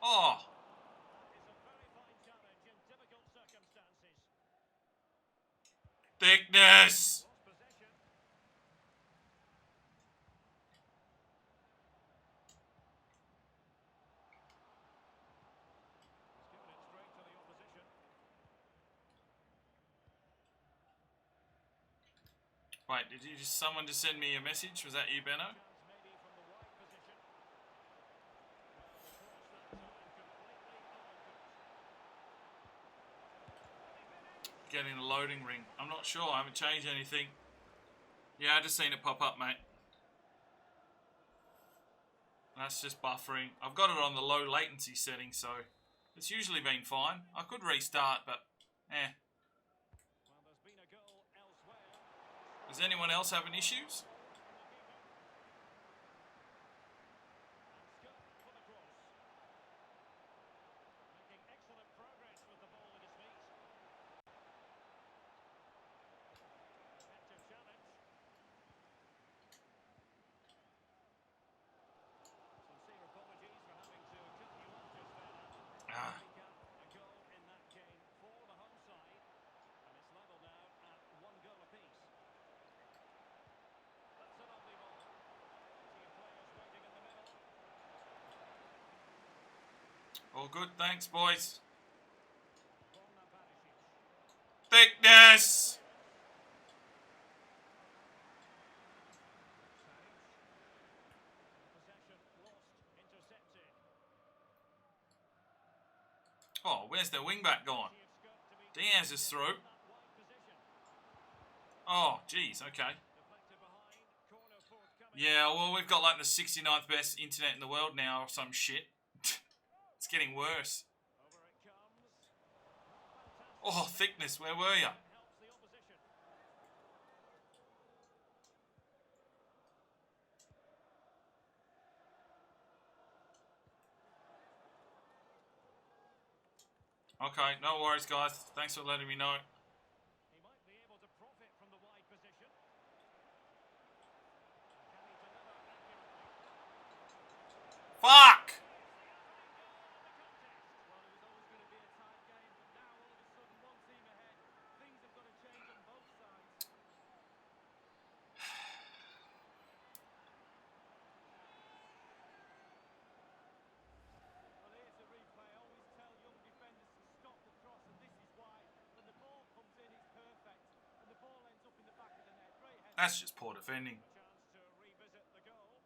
Oh! That is a very fine challenge in difficult circumstances. Thickness! Lost possession. He's given it straight to the opposition. Wait, did you just someone just send me a message? Was that you, Benno? Chance maybe from the wide position. Well, the cross that time completely elusive. Getting the loading ring. I'm not sure. I haven't changed anything. Yeah, I just seen it pop up, mate. That's just buffering. I've got it on the low latency setting, so it's usually been fine. I could restart, but Well, there's been a goal elsewhere. Is anyone else having issues? Making excellent progress with the ball at his feet. Effective challenge. Sincere apologies for having to cut you off just there, Alan. Ah. A goal in that game for the home side, and it's level now at 1 goal apiece. That's a lovely ball. Plenty of players waiting in the middle. All good, thanks, boys. Borna Barisic. Thickness! Possession lost, intercepted. Oh, where's their wingback gone? It's got to be Diaz is through. that wide position. Oh, geez, okay. Deflected behind, corner forthcoming. Yeah, well, we've got like the 69th best internet in the world now or some shit. It's getting worse. Over it comes. Fantastic. Oh, thickness, where were you? Helps the opposition. Okay, no worries, guys. Thanks for letting me know. He might be able to profit from the wide position. Can he deliver accurately? Fuck! Well, it was always going to be a tight game, but now all of a sudden one team ahead. Things have got to change on both sides. Well, here's the replay. I always tell young defenders to stop the cross, and this is why. When the ball comes in, it's perfect, and the ball ends up in the back of the net. Great head. That's just poor defending. A chance to revisit the goal.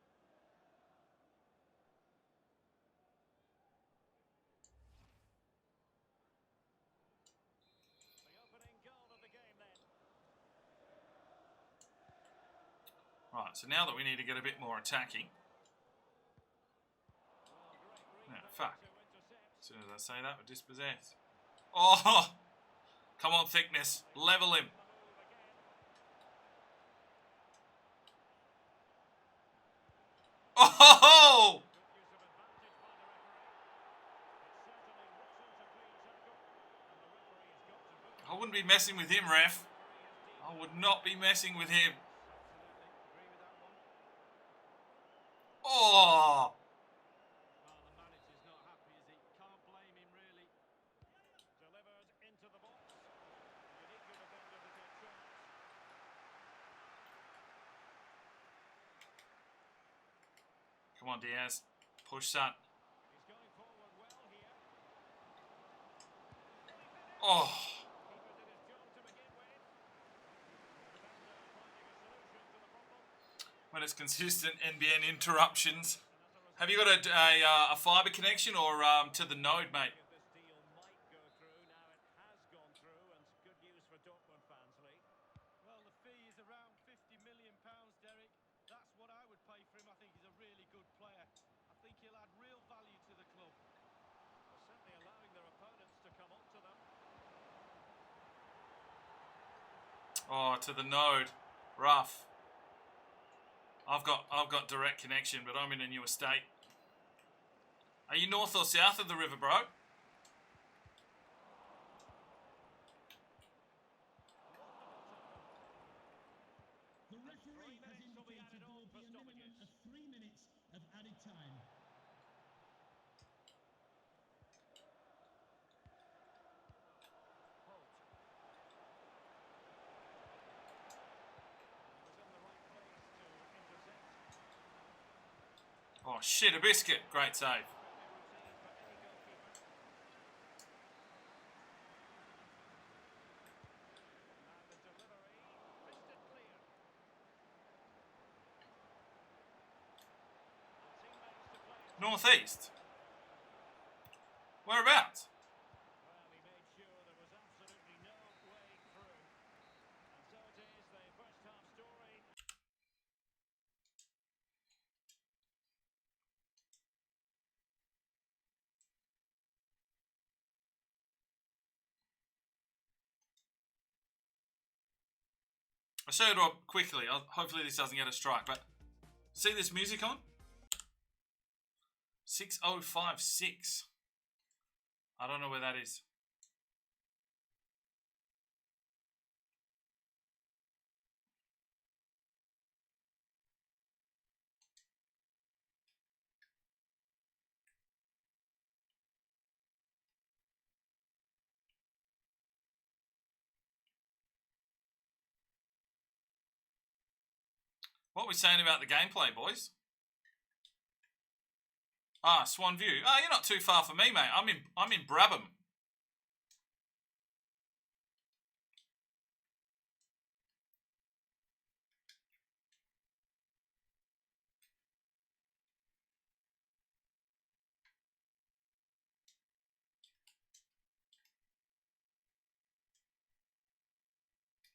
The opening goal of the game then. Right, so now that we need to get a bit more attacking. Well, great read Yeah, there fuck. to intercept. As soon as I say that, we're dispossessed. Oh! Come on, thickness. Level him. The move again. Oh! Good use of advantage by the referee. It certainly wasn't a clean tackle, and the referee has got to book it. I wouldn't be messing with him, ref. Referee has I deemed would not be messing with him. Absolutely agree with that one. Oh! Well, the manager's not happy, is he? Can't blame him, really. delivered into the box. Unique defender to take charge. Come on, Diaz. Push that. He's going forward well here. Oh! Keeper did his job to begin with. Defender finding a solution to the problem. When it's consistent NBN interruptions. And as a result, Have you got a fibre connection or to the node, mate? this deal might go through. Now it has gone through, and good news for Dortmund fans, Lee. Well, the fee is around £50 million, Derek. That's what I would pay for him. I think he's a really good player. I think he'll add real value to the club. They're certainly allowing their opponents to come onto them. Oh, to the node. Rough. I've got direct connection, but I'm in a new estate. Are you north or south of the river, bro? The referee has minutes will be indicated added there on will for be a minimum stoppages. of 3 minutes of added time. Holt. He was in the right place to intercept. Oh, shit, a biscuit. Great save. Fairly routine for any goalkeeper. Now the delivery. Missed it clear. And teammates to play it. Northeast. Whereabouts? Well, he made sure there was absolutely no way through. And so it is, the first half story. I'll show it up quickly. Hopefully this doesn't get a strike, but see this music on? 6056. I don't know where that is. What are we saying about the gameplay, boys? Ah, Swan View. Ah, you're not too far from me, mate. I'm in Brabham.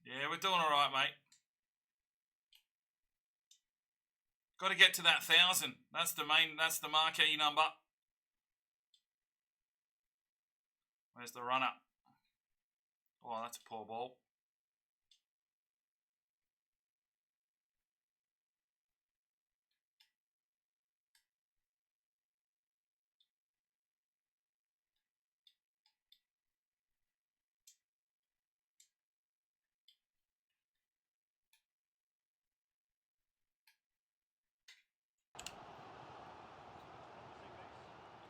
Yeah, we're doing all right, mate. Got to get to that 1,000. That's the marquee number. Where's the runner? Oh, that's a poor ball.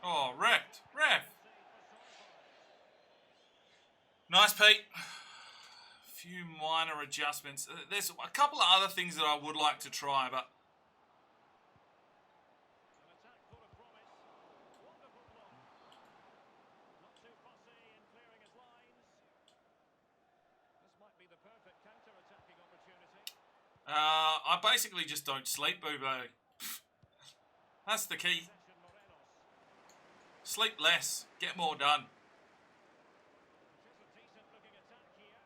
Oh, wrecked. Ref. Nice, Pete. Few minor adjustments. There's a couple of other things that I would like to try, but An attack full of promise. Wonderful block. Not too fussy in clearing his lines. This might be the perfect counter-attacking opportunity. I basically just don't sleep, Bubo. That's the key. Possession Morenos. Sleep less. Get more done. Just a decent looking attack here.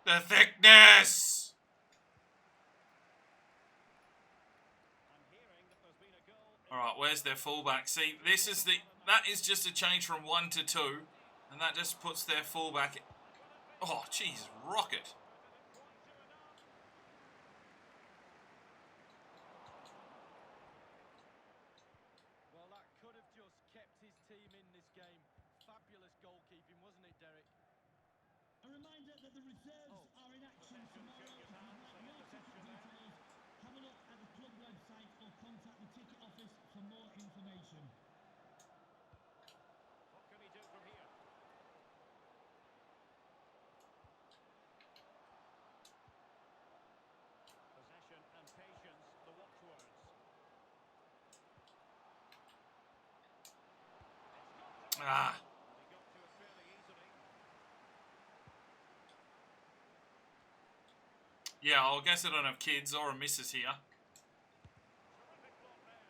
The thickness. I'm hearing that there's been a goal. All right, where's their fullback? See, that is just a change from 1 to 2, and that just puts their fullback. Oh, jeez, rocket. Well, that could have just kept his team in this game. Fabulous goalkeeping, wasn't it, Derek? A reminder that the reserves are in action tomorrow. If you'd like more ticket details, have a look at the club website or contact the ticket office for more information. What can he do from here? Possession and patience, the watchwords. Ah. He got to it fairly easily. Yeah, I guess I don't have kids or a missus here, Terrific block there.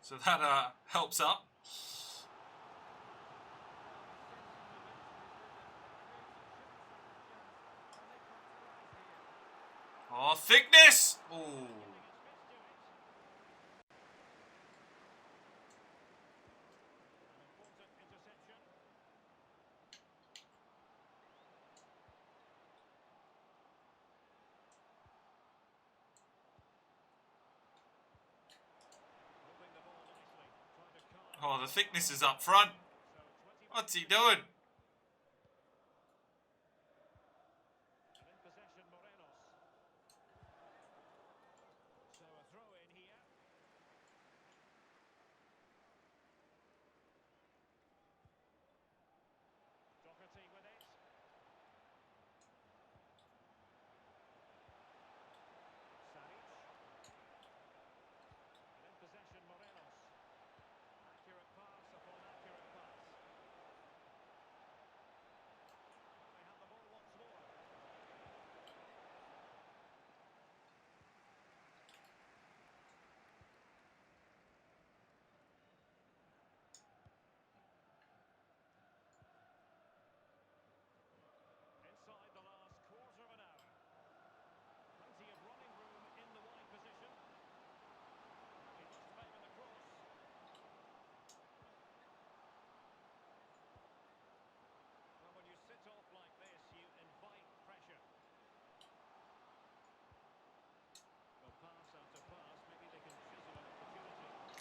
so that helps up. Oh, thickness! Ooh. An important interception. Moving the ball nicely. Trying to calm. Oh, the thickness is up front. So 20 What's he doing? and in possession Morenos. So a throw in here. Doherty with it. Saric. And in possession Morenos. Accurate pass upon accurate pass.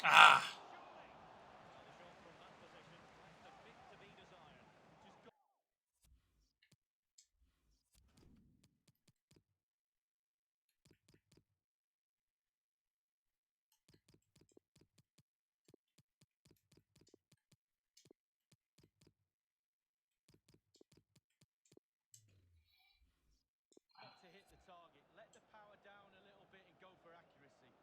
Ah. To hit the target, let the power down a little bit and go for accuracy.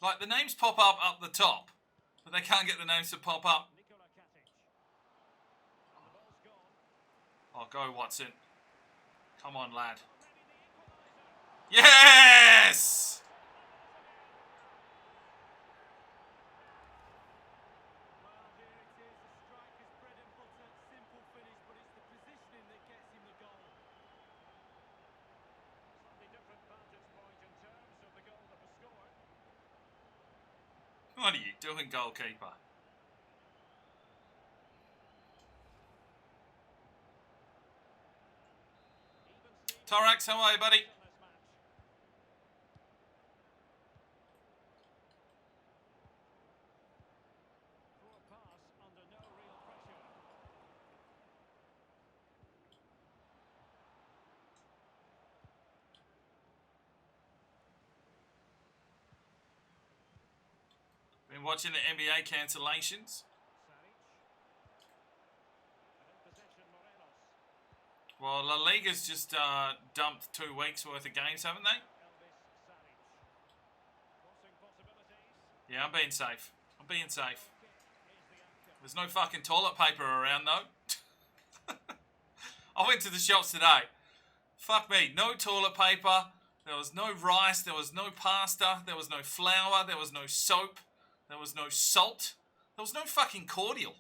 Like, the names pop up the top, but they can't get the names to pop up. Oh, go, Watson. Come on, lad. Yes! Well, here it is. The striker's bread and butter, simple finish, but it's the positioning that gets him the goal. Slightly different vantage point in terms of the goal that was scored. What are you doing, goalkeeper? Torax, how are you, buddy? Been watching the NBA cancellations. Well, La Liga's just dumped 2 weeks worth of games, haven't they? Yeah, I'm being safe. I'm being safe. There's no fucking toilet paper around, though. I went to the shops today. Fuck me. No toilet paper. There was no rice. There was no pasta. There was no flour. There was no soap. There was no salt. There was no fucking cordial.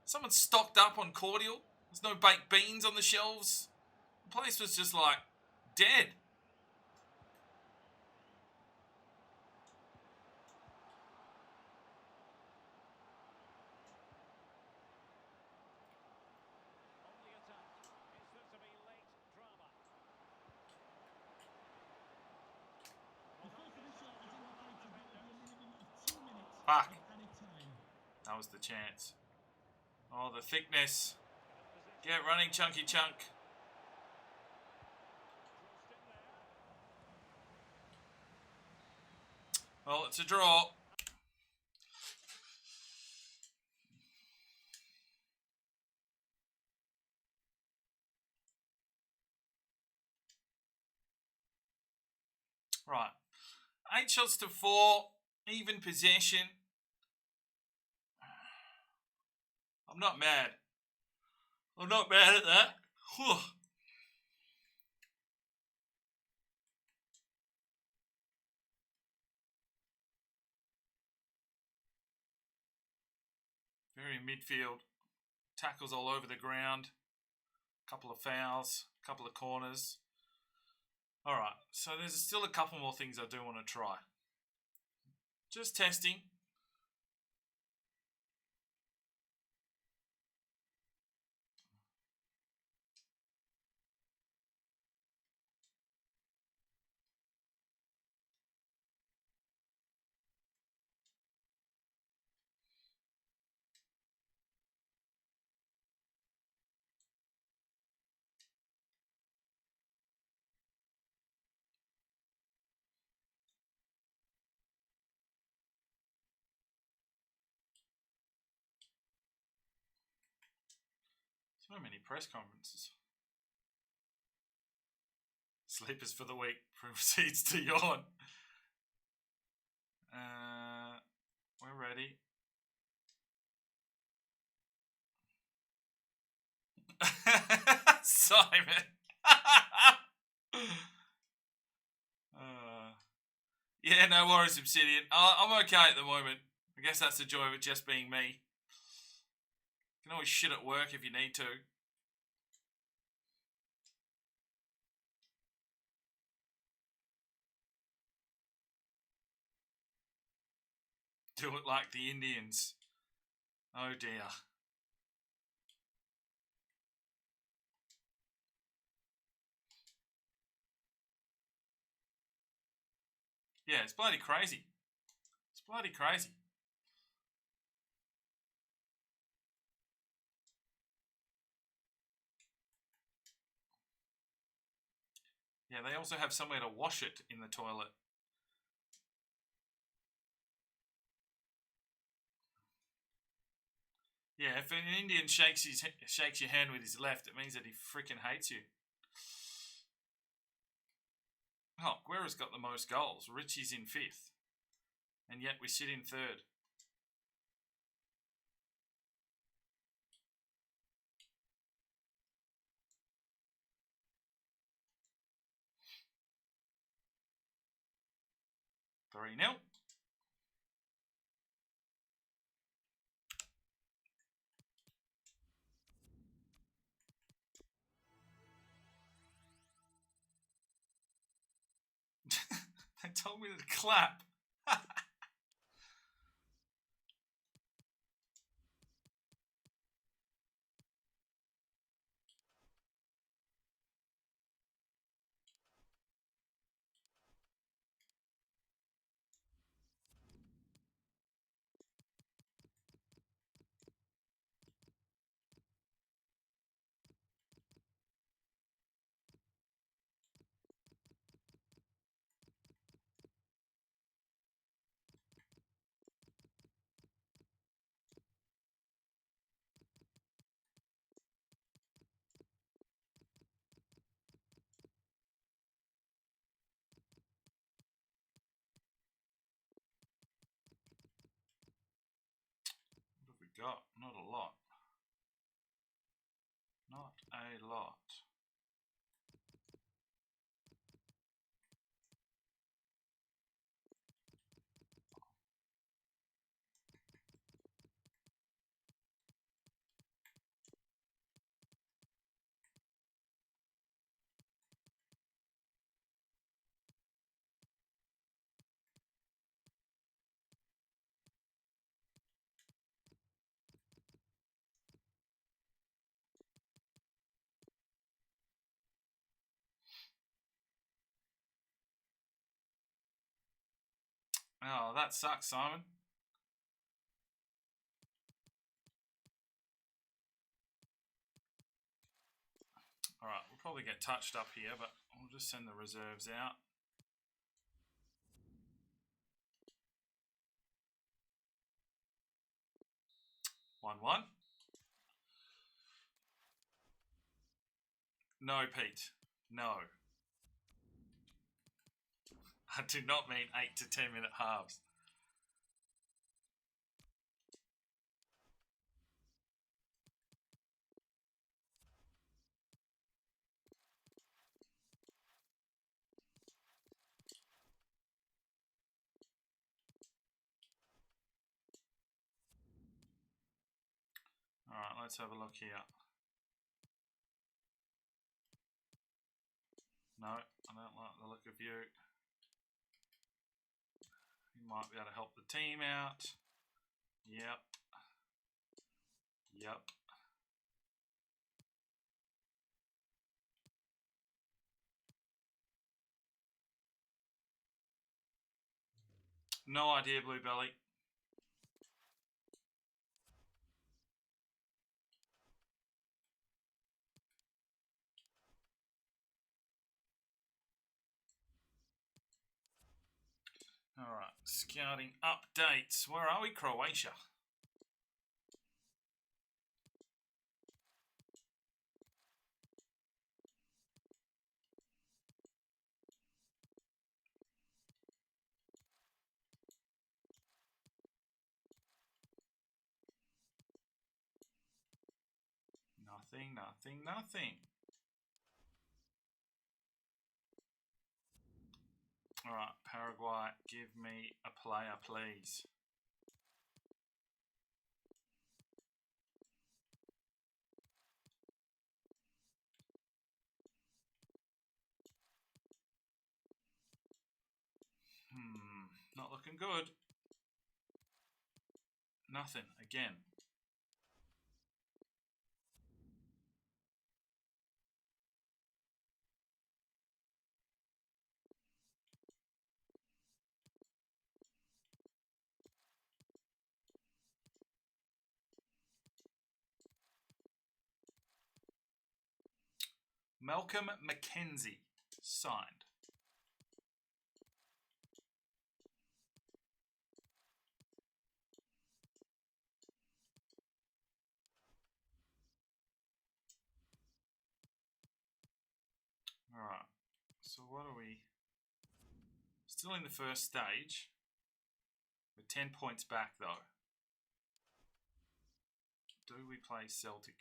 Someone stocked up on cordial. There's no baked beans on the shelves. The place was just like dead. Fuck. That was the chance. Oh, the thickness. Get running, Chunky Chunk. Well, it's a draw. Right. 8 shots to 4. Even possession. I'm not mad. I'm not mad at that. Whew. Very midfield. Tackles all over the ground. Couple of fouls. Couple of corners. Alright, so there's still a couple more things I do want to try. Just testing. So many press conferences. Sleepers for the week proceeds to yawn. We're ready. Simon. Yeah, no worries, Obsidian. I'm okay at the moment. I guess that's the joy of it just being me. You can always shit at work if you need to. Do it like the Indians. Oh dear. Yeah, it's bloody crazy. It's bloody crazy. Yeah, they also have somewhere to wash it in the toilet. Yeah, if an Indian shakes your hand with his left, it means that he freaking hates you. Oh, Guerra's got the most goals. Richie's in 5th. And yet we sit in 3rd. Three 0. They told me to clap. What have we got? Not a lot. Not a lot. Oh, that sucks, Simon. Alright, we'll probably get touched up here, but we'll just send the reserves out. One. No, Pete. No. I do not mean 8 to 10 minute halves. Alright, let's have a look here. No, I don't like the look of you. You might be able to help the team out. Yep. No idea, Blue Belly. Alright, scouting updates. Where are we? Croatia. Nothing. Alright, Paraguay, give me a player, please. Not looking good. Nothing, again. Malcolm Mackenzie, signed. Alright, so what are we? Still in the first stage. We're 10 points back though. Do we play Celtic?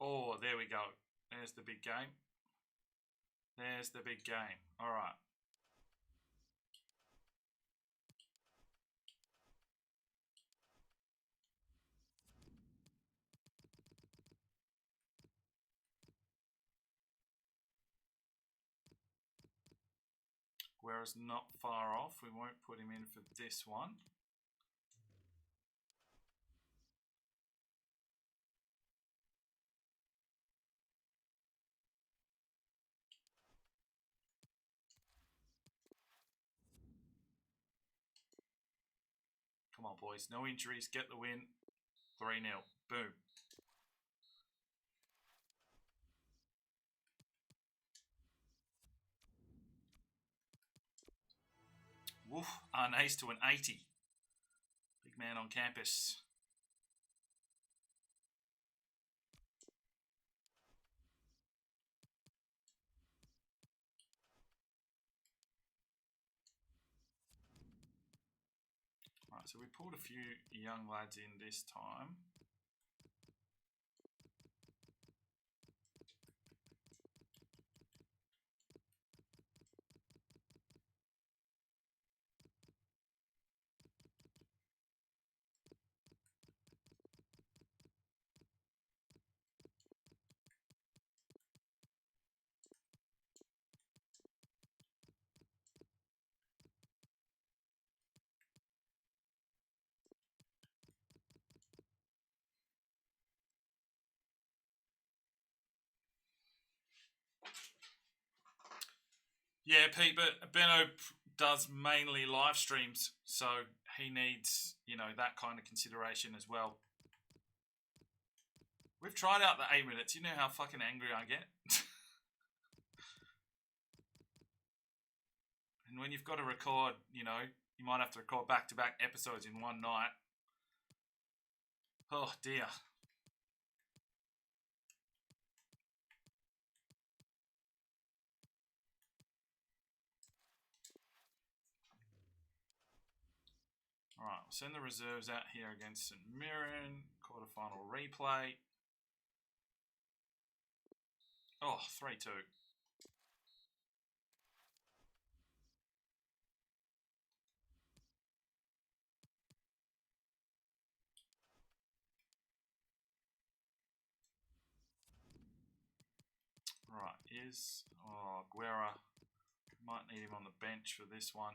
Oh, there we go. There's the big game. There's the big game. Alright. Whereas not far off. We won't put him in for this one. Come on, boys. No injuries. Get the win. 3-0. Boom. Woof. An ace to an 80. Big man on campus. Right, so we pulled a few young lads in this time. Yeah, Pete, but Benno does mainly live streams, so he needs, you know, that kind of consideration as well. We've tried out the 8 minutes. You know how fucking angry I get? And when you've got to record, you know, you might have to record back-to-back episodes in one night. Oh, dear. Alright, we'll send the reserves out here against St Mirren. Quarterfinal replay. Oh, 3-2. Right, is... Oh, Guerra. Might need him on the bench for this one.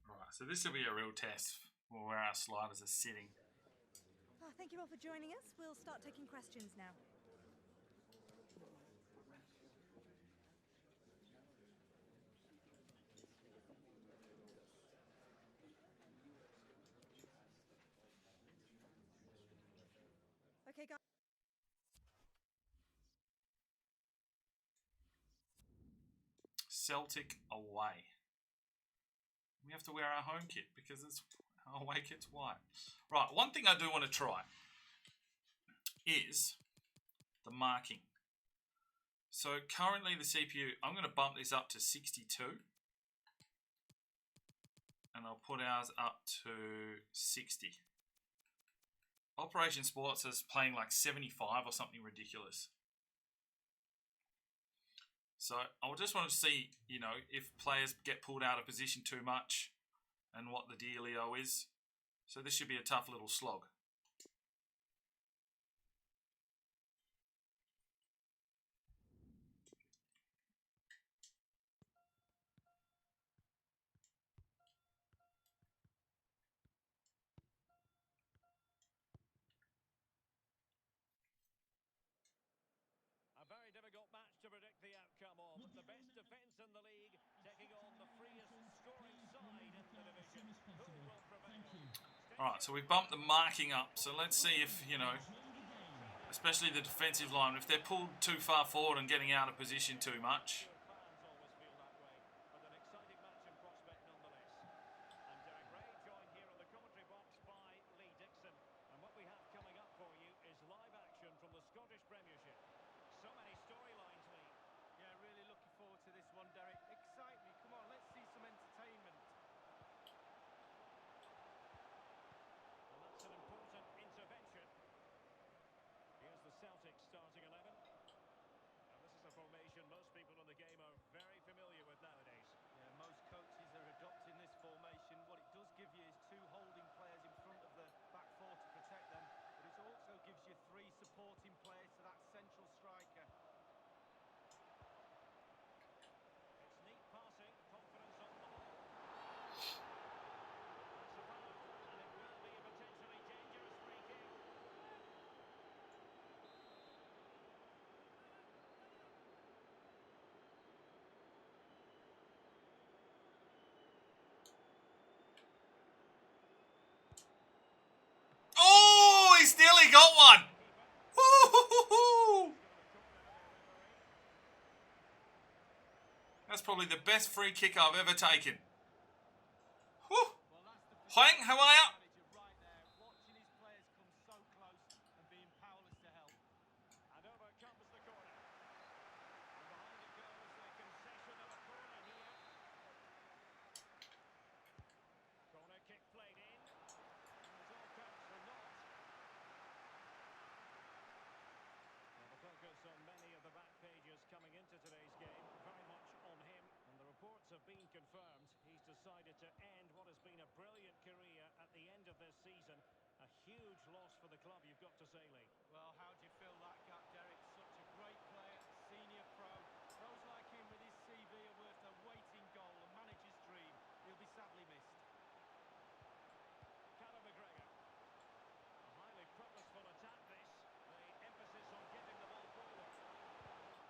Right, so this will be a real test for where our sliders are sitting. Thank you all for joining us. We'll start taking questions now. Okay, guys. Celtic away. We have to wear our home kit because it's our away kit's white. Right, one thing I do want to try is the marking. So currently the CPU, I'm going to bump this up to 62. And I'll put ours up to 60. Operation Sports is playing like 75 or something ridiculous. So I just want to see, you know, if players get pulled out of position too much and what the dealio is. So this should be a tough little slog. A very difficult match to predict the outcome of. The best defence in the league taking on the freest scoring side in the division. Who will prevail? Alright, so we've bumped the marking up. So let's see if, you know, especially the defensive line, if they're pulled too far forward and getting out of position too much. Fans always feel that way, but an exciting match in prospect nonetheless. I'm Derek Ray, joined here in the commentary box by Lee Dixon. And what we have coming up for you is live action from the Scottish Premiership. So many storylines, Lee. Yeah, really looking forward to this one, Derek. Excite me. Come on, let's see some entertainment. And that's an important intervention. Here's the Celtic starting 11. And this is a formation most people in the game are very familiar with nowadays. Yeah, most coaches are adopting this formation. What it does give you is two holding players in front of the back four to protect them, but it also gives you three supporting players to that central striker. It's neat passing, confidence on the ball. That's a foul, and it will be a potentially dangerous free kick. Oh, he's nearly got one. Woo-hoo-hoo-hoo. That's probably the best free kick I've ever taken. Whew. Well, that's the Hwang, how are you? manager right there, watching his players come so close and being powerless to help. And over comes the corner. And behind it goes the concession of a corner here. Corner kick played in. And it all counts for naught. Well, the focus on many of the back pages coming into today's game, very much on him. And the reports have been confirmed. He's decided to end what has been a brilliant career at the end of this season. A huge loss for the club, you've got to say, Lee. Well, how do you fill that gap, Derek? Such a great player, senior pro. Pros like him with his CV are worth a weight in gold, a manager's dream. He'll be sadly missed. Callum McGregor. A highly purposeful attack, this. The emphasis on getting the ball forward.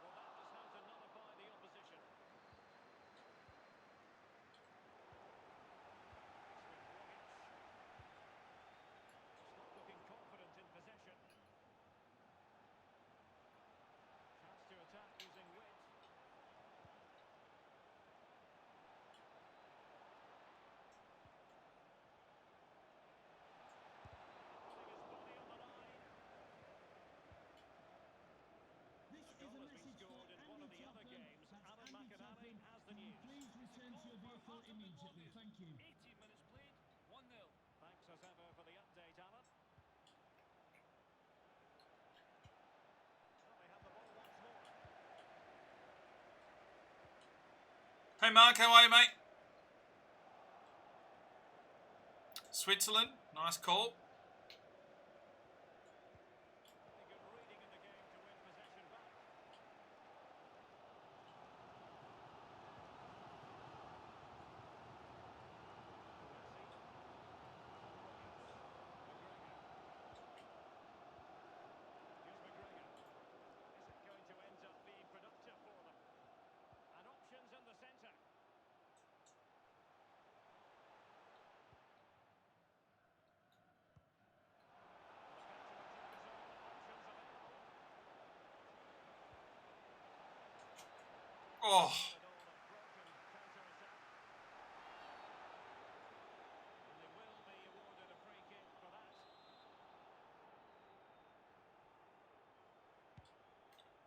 Well, that was how to nullify the opposition. It's not looking confident in possession. Chance to attack using width. Putting his body on the line. This A is goal a has been message for scored in one of Andy the other Topham. games. That's Alan Andy McInally Topham. has the Can you news. please return to your vehicle immediately? Thank you. 18 minutes played, 1-0. Thanks as ever for the update, Alan. Well, they have the ball once more. Hey Mark, how are you, mate? Switzerland, nice call. Pretty good reading in the game to win possession back. Here's McGregor. Is it going to end up being productive for them? And options in the centre. Oh,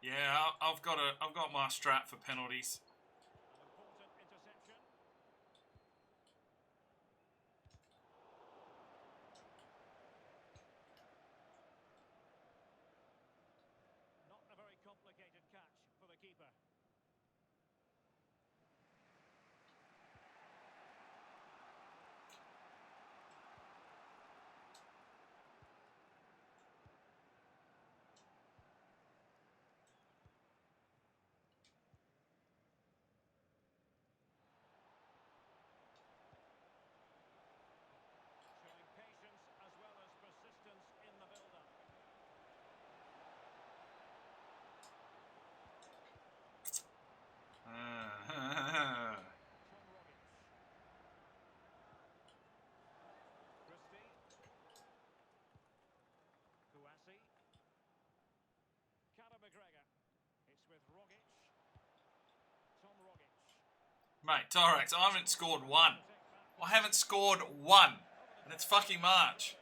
yeah, I've got my strap for penalties. Interception. McGregor. It's with Rogic. Tom Rogic. Mate, Torax, I haven't scored one. I haven't scored one. And it's fucking March.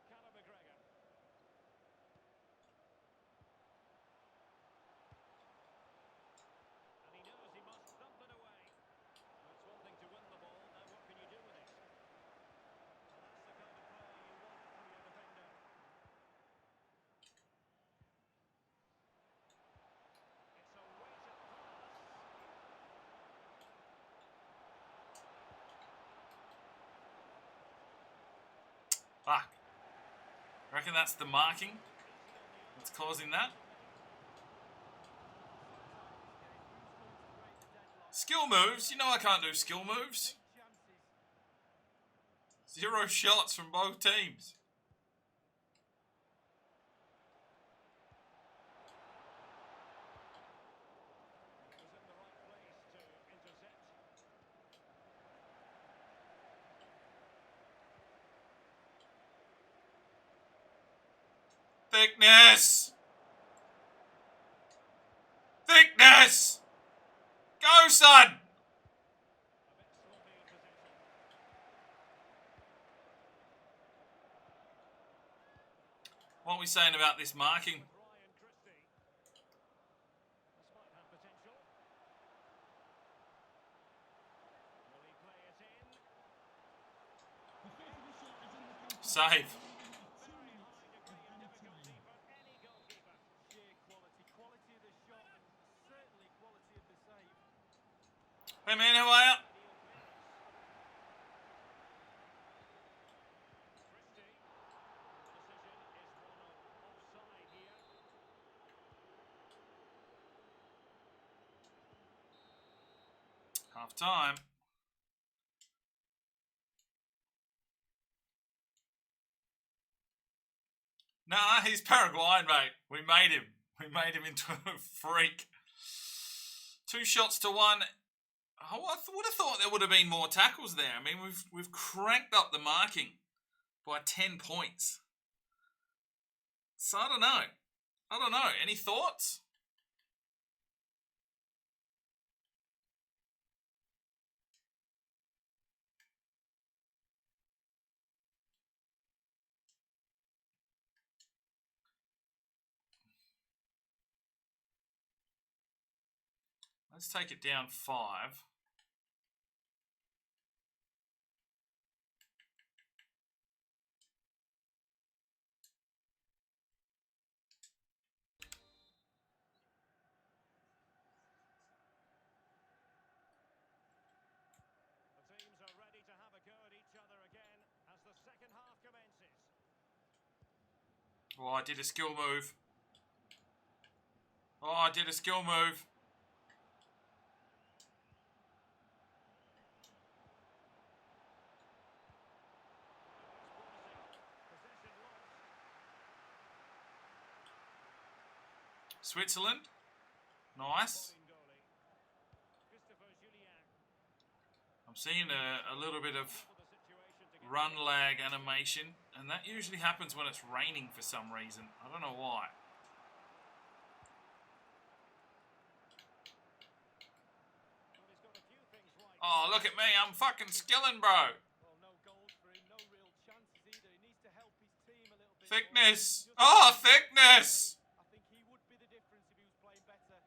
Conor McGregor. And he knows he must thump it away. Well, it's one thing to win the ball, now what can you do with it? Well, that's the kind of play you want from your defender. It's a weighted pass. Fuck. Reckon that's the marking that's causing that? Skill moves? You know I can't do skill moves. 0 shots from both teams. Was in the right place to intercept. Thickness! Thickness! Go, son! A bit sloppy possession. What are we saying about this marking? With Ryan Christie. This might have potential. Will he play it in? Save. Very high degree of difficulty for any goalkeeper. Sheer quality. Quality of the shot and certainly quality of the save. Hey man, how are you? Ideal clearance. Christie. The decision is one of offside here. Half time. Nah, he's Paraguayan, mate. We made him. We made him into a freak. 2 shots to 1. Oh, I would have thought there would have been more tackles there. I mean, we've cranked up the marking by 10 points. So I don't know. Any thoughts? Let's take it down 5. The teams are ready to have a go at each other again as the second half commences. Oh, I did a skill move. Oh, I did a skill move. Possession lost. Switzerland. Nice. Holding goalie. Christopher Julien. I'm seeing a little bit of For the situation to get run lag animation, and that usually happens when it's raining for some reason. I don't know why. Well, he's got a few things right. Oh, look at me. I'm fucking skilling, bro. Well, no goals for him, no real chances either. He needs to help his team a little bit. Thickness. Oh, thickness. I think he would be the difference if he was playing better.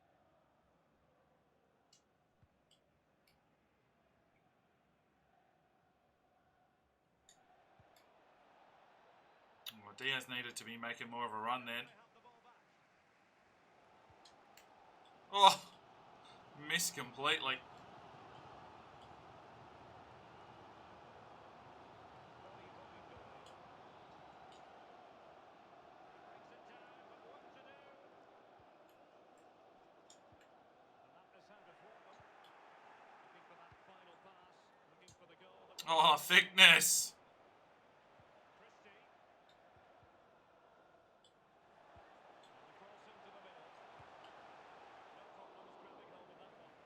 Well, Diaz needed to be making more of a run then. They have the ball back. Oh, missed completely. Goalie holding goalie. Brings it down, but what to do? And that is how to thwart them. Looking for that final pass. Looking for the goal. That Oh, thickness. Christie. And the cross into the middle. No problems grabbing hold of that one.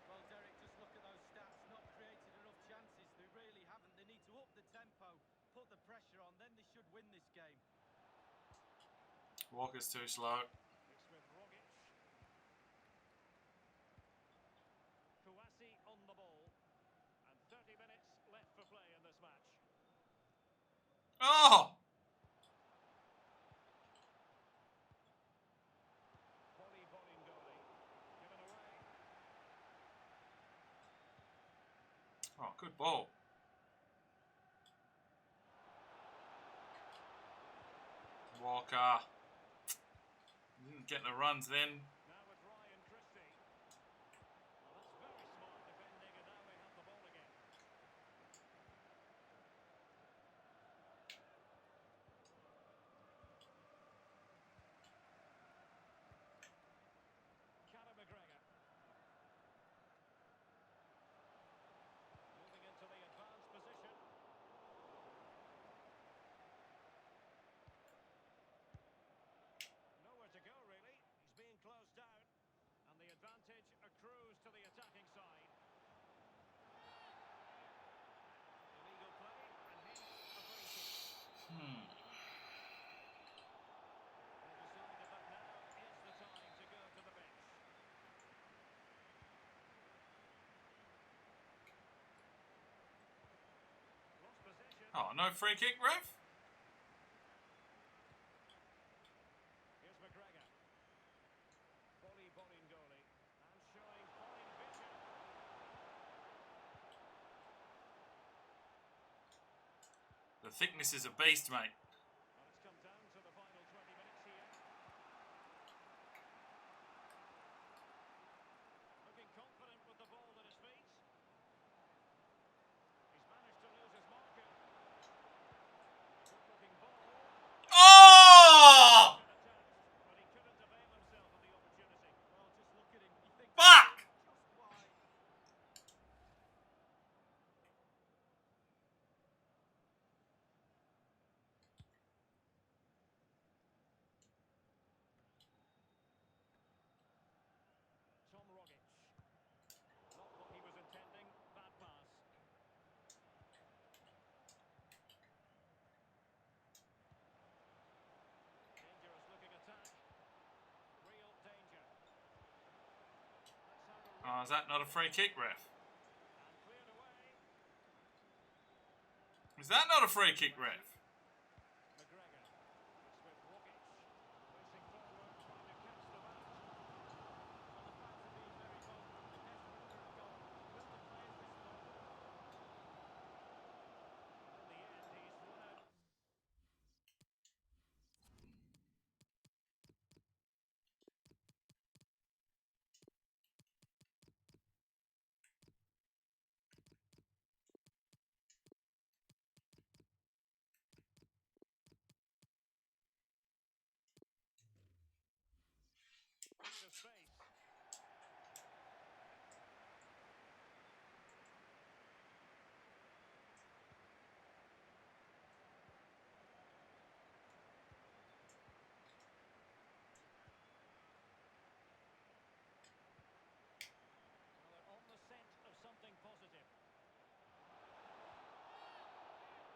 Well, Derek, just look at those stats. Not created enough chances. They really haven't. They need Walker's too slow. It's with Rogic. Kouassi on the ball. And 30 minutes left for play in this match. Oh! Given away. Oh, good ball. Walker. Didn't get the runs then. Now with Ryan Christie. Well, that's very smart defending, and now they have the ball again. Conor McGregor. Moving into the advanced position. Nowhere to go, really. He's being closed down. And the advantage accrues to the attacking side. Illegal play, and hence a free kick. They decided that now is the time to go to the bench. Lost possession. Oh, no free kick, ref? Here's McGregor. Bolingoli. And showing fine vision. The thickness is a beast, mate. Well, it's come down to the final 20 minutes here. Looking confident with the ball at his feet. He's managed to lose his marker. Good looking ball. Oh! Been attached, but he couldn't avail himself of the opportunity. Well, just look at him. He thinks Fuck! just why. Tom Rogic. Not what he was intending. Bad pass. Dangerous looking attack. Real danger. That's how Oh, is that not a free kick, ref? and cleared away. Is that not a free kick, ref? McGregor. It's with Rogic. Racing forward, trying to catch the man. Well, the fans have been very vocal. They're desperate for a goal. Will the players respond? In the end, he's run out. Into space. Well, they're on the scent of something positive.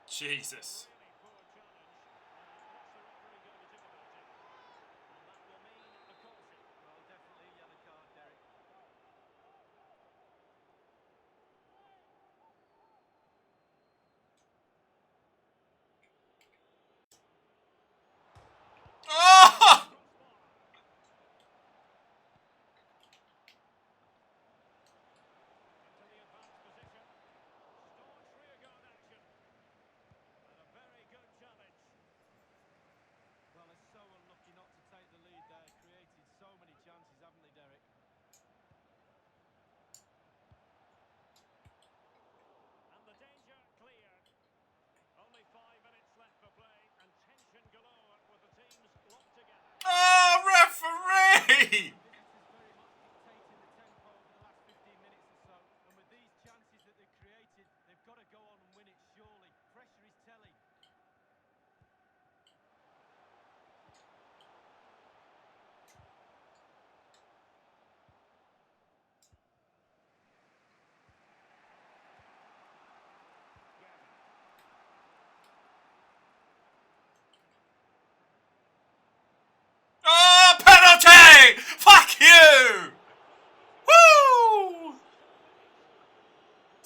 Jesus. Really poor challenge. What's the referee going to do about it? And that will mean a caution. Well, definitely a yellow card, Derek. Oh! Crossbar. Into the advanced position. Staunch rearguard action. And a very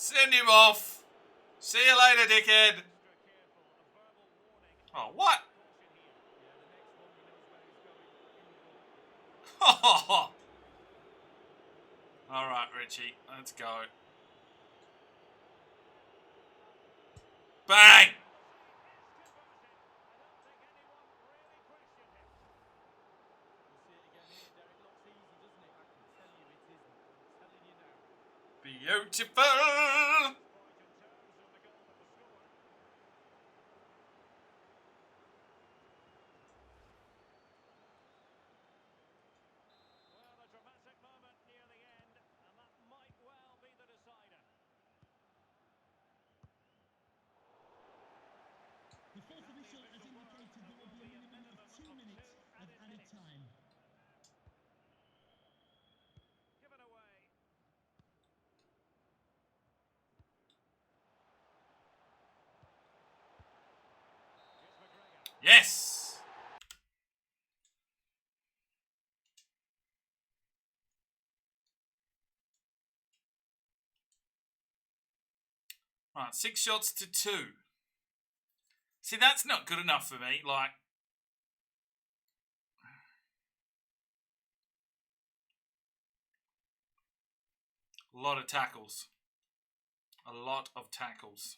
Send him off. See you later, dickhead. Oh, what? All right, Richie, let's go. Bang! Beautiful. Well, a dramatic moment near the end, and that might well be the decider. The fourth official has indicated there will be a minimum of 2 minutes of added time. Given away. Here's McGregor. Yes. Right, 6 shots to 2. See, that's not good enough for me. Like, a lot of tackles. A lot of tackles.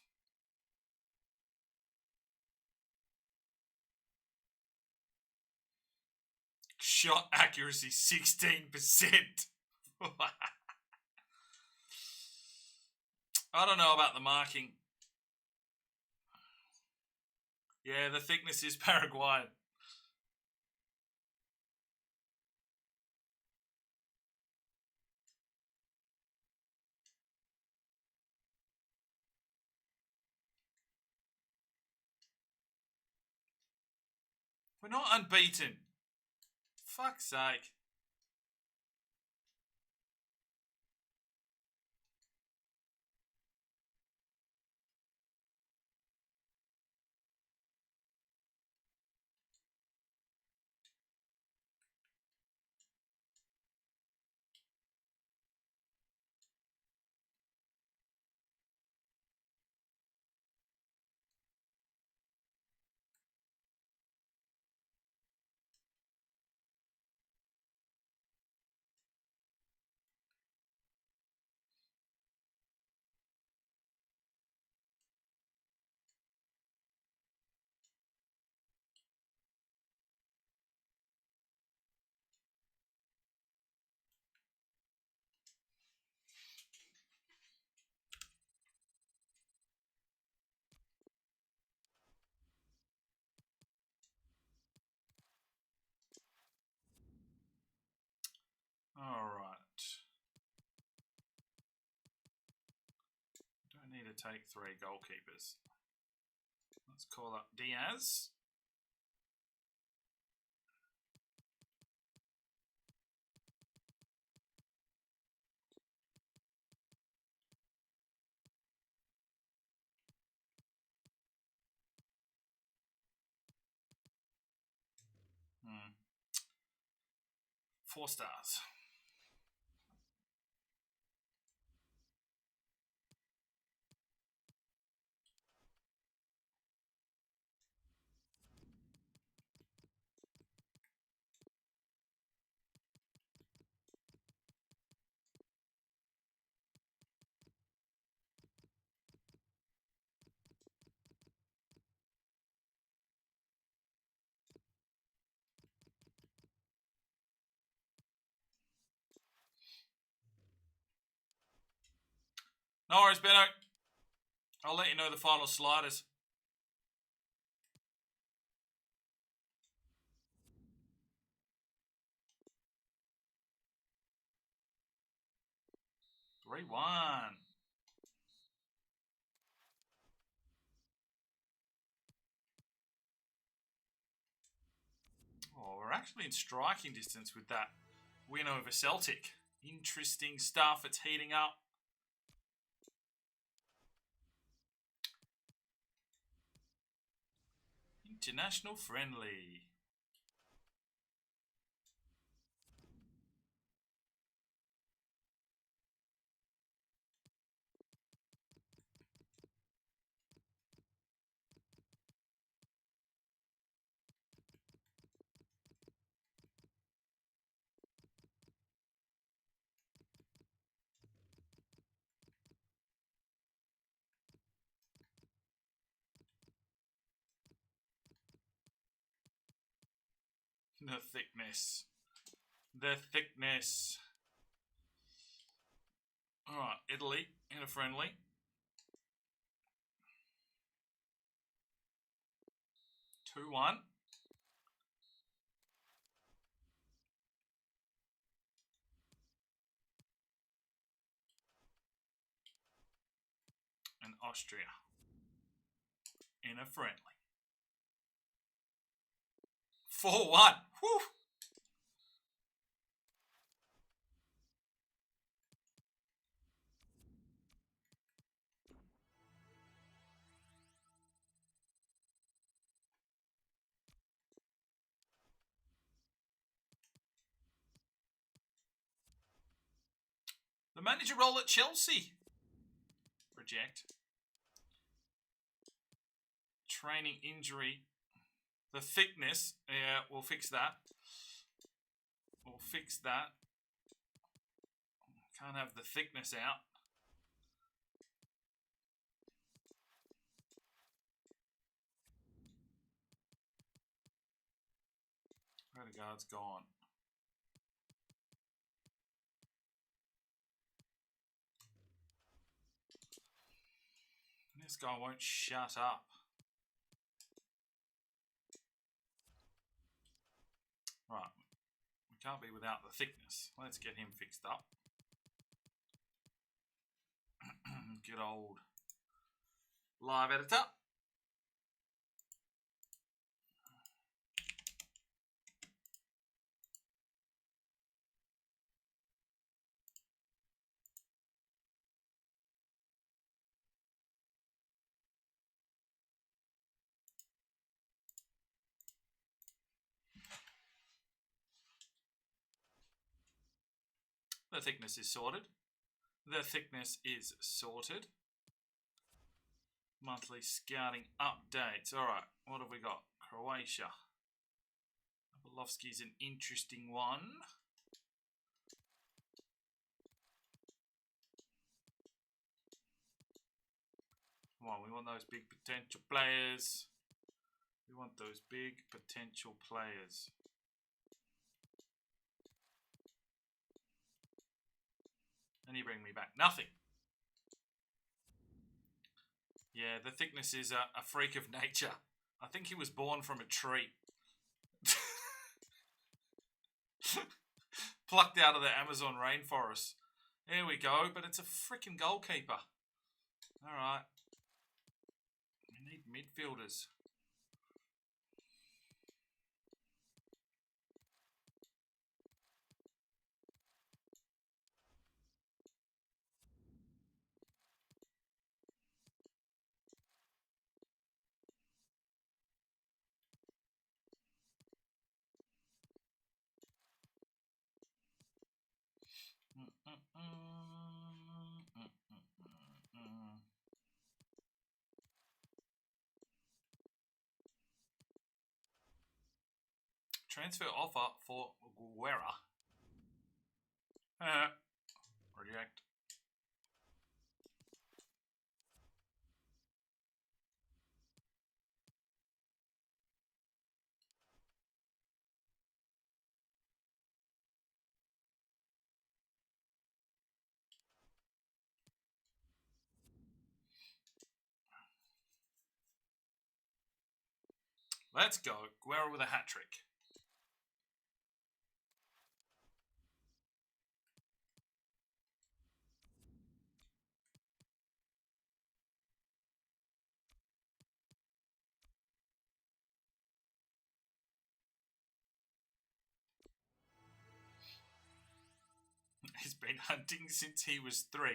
Shot accuracy 16%. I don't know about the marking. Yeah, the thickness is Paraguayan. We're not unbeaten. Fuck's sake. All right. Don't need to take 3 goalkeepers. Let's call up Diaz. Hmm. 4 stars. No worries, Benno. I'll let you know the final sliders. Rewind. Oh, we're actually in striking distance with that win over Celtic. Interesting stuff. It's heating up. International friendly. The thickness. The thickness. Alright, Italy in a friendly. Two one. And Austria in a friendly. 4-1. Whew. The manager role at Chelsea. Reject. Training injury. The thickness. Yeah, we'll fix that. We'll fix that. Can't have the thickness out. Odegaard's gone. This guy won't shut up. Right. We can't be without the thickness. Let's get him fixed up. Good old live editor. The thickness is sorted. The thickness is sorted. Monthly scouting updates. Alright, what have we got? Croatia. Polovski's an interesting one. Come on, we want those big potential players. We want those big potential players. And you bring me back nothing. Yeah, the thickness is a freak of nature. I think he was born from a tree. Plucked out of the Amazon rainforest. There we go, but it's a freaking goalkeeper. Alright. We need midfielders. Transfer offer for Guerra. Reject. Let's go. Guerra with a hat trick. He's been hunting since he was 3.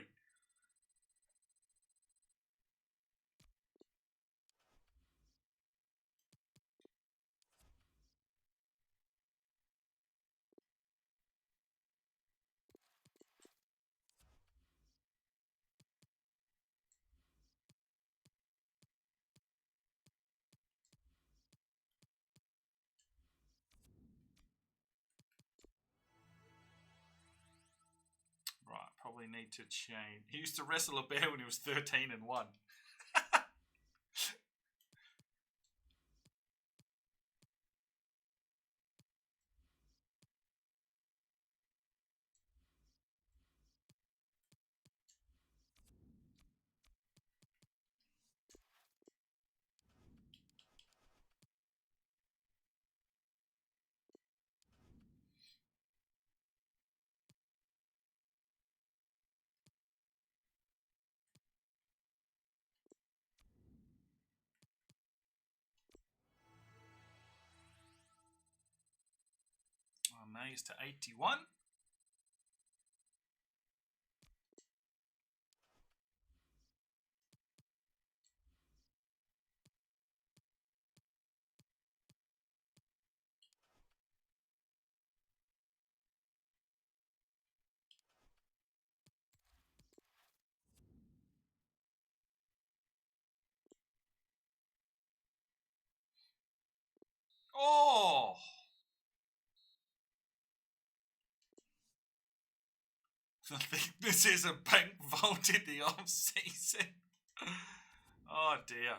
Right, probably need to change. He used to wrestle a bear when he was 13 and 1. Amazed to 81. Oh! I think this is a bank vault in the off-season. Oh dear.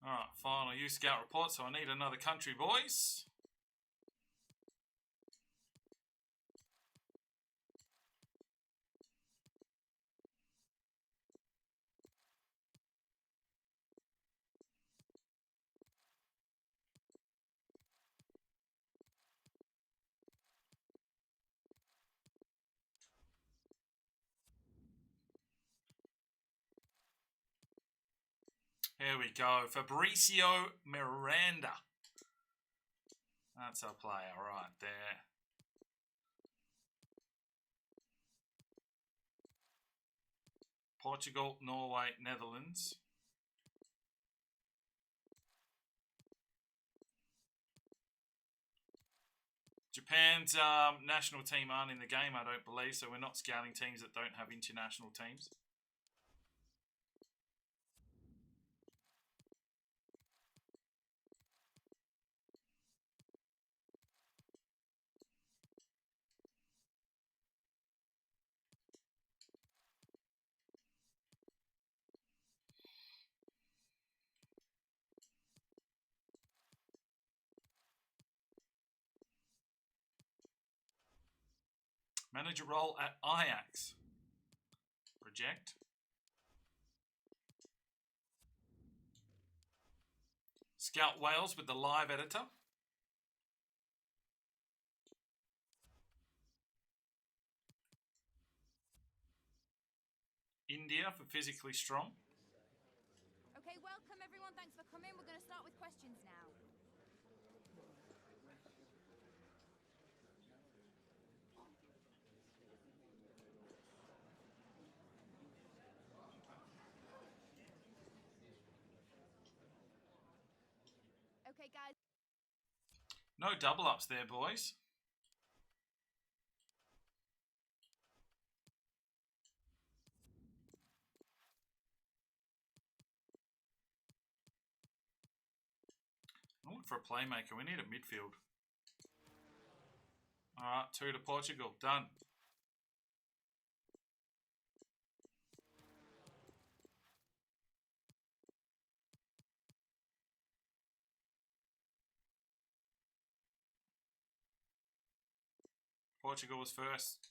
Alright, final use scout report, so I need another country, boys. Here we go. Fabricio Miranda. That's our player right there. Portugal, Norway, Netherlands. Japan's national team aren't in the game, I don't believe, so we're not scouting teams that don't have international teams. Manager role at Ajax. Reject. Scout Wales with the live editor. India for physically strong. Okay, welcome everyone. Thanks for coming. We're going to start with questions now. Okay, guys. No double ups there, boys. I'm looking for a playmaker. We need a midfield. Alright, 2 to Portugal. Done. Portugal was first.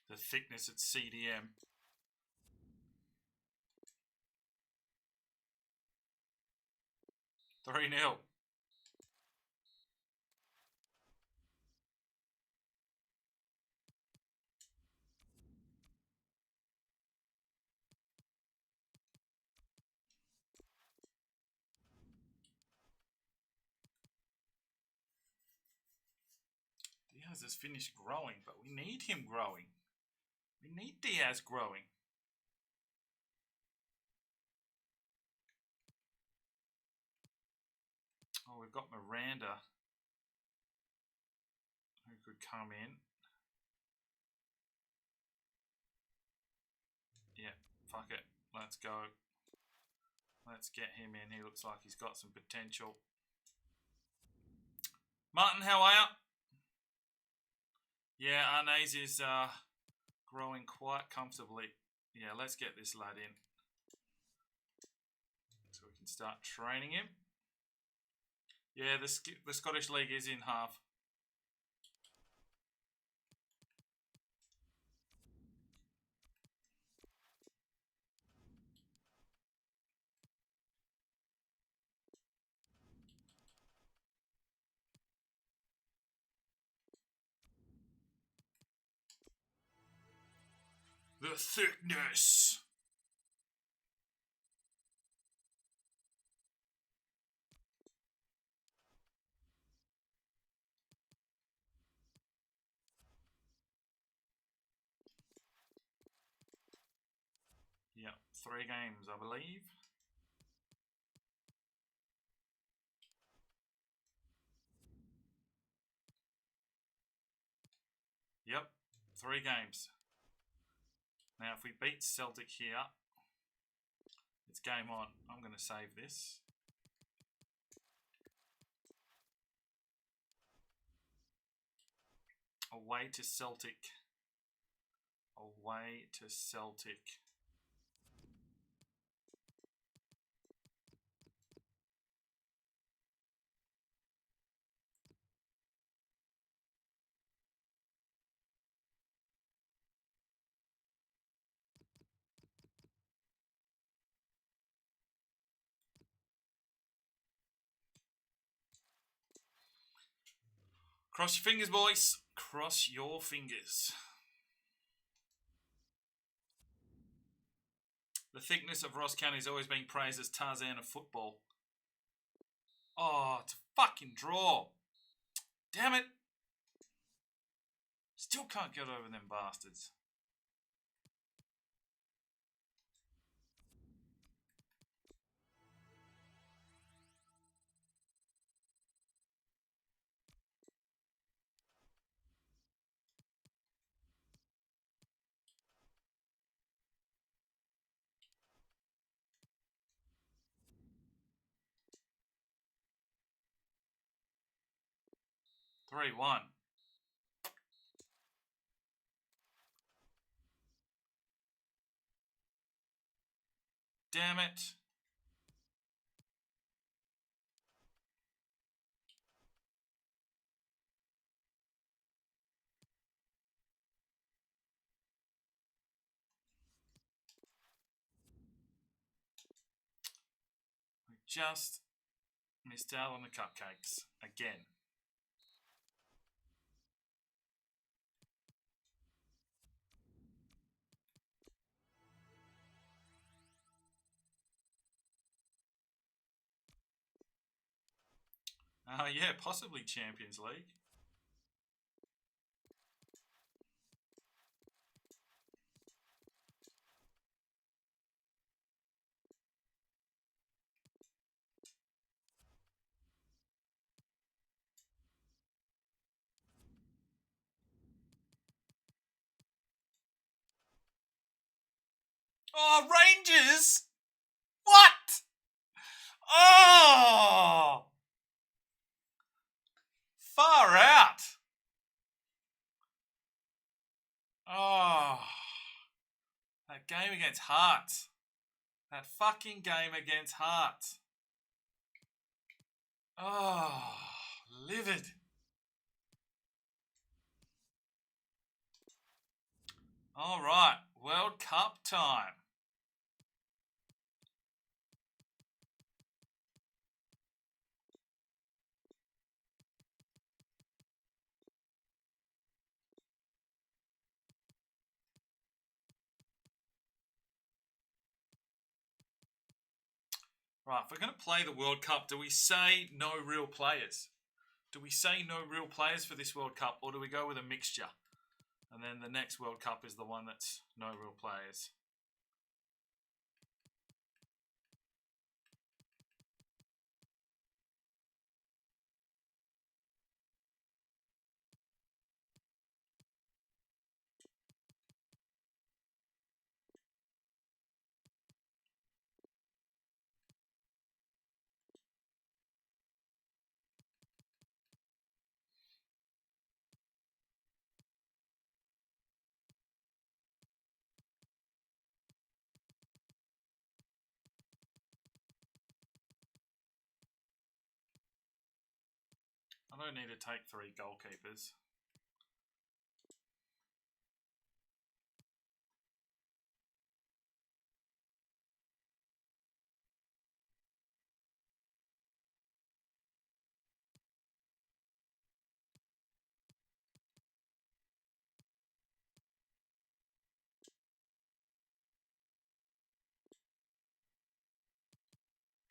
The thickness at CDM. Three 0. Diaz has finished growing, but we need him growing. We need Diaz growing. Oh, we've got Miranda. could come in. Yeah, fuck it. Let's go. Let's get him in. He looks like he's got some potential. Martin, how are you? Yeah, Arnaise is growing quite comfortably. Yeah, let's get this lad in. So we can start training him. Yeah, the Scottish League is in half. The thickness. Yep, 3 games, I believe. Yep, 3 games. Now, if we beat Celtic here, it's game on. I'm going to save this. Away to Celtic. Away to Celtic. Cross your fingers, boys. Cross your fingers. The thickness of Ross County has always been praised as Tarzan of football. Oh, it's a fucking draw. Damn it. Still can't get over them bastards. Three, 1. Damn it. We just missed out on the cupcakes again. Yeah, possibly Champions League. Oh, Rangers! What? Oh! Far out! Oh. That game against Hearts. That fucking game against Hearts. Oh, livid. All right, World Cup time. Right, if we're going to play the World Cup, do we say no real players? Do we say no real players for this World Cup, or do we go with a mixture? And then the next World Cup is the one that's no real players. I don't need to take 3 goalkeepers.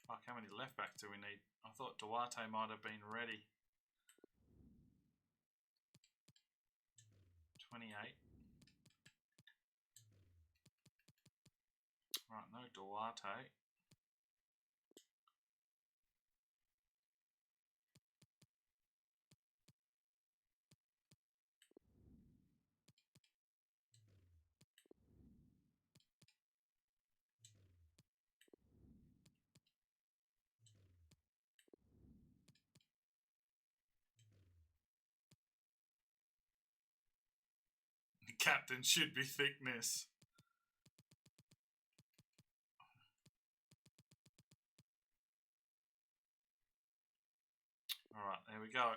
Fuck, how many left backs do we need? I thought Duarte might have been ready. 28. Right, no Duarte. The captain should be thickness. Alright, there we go.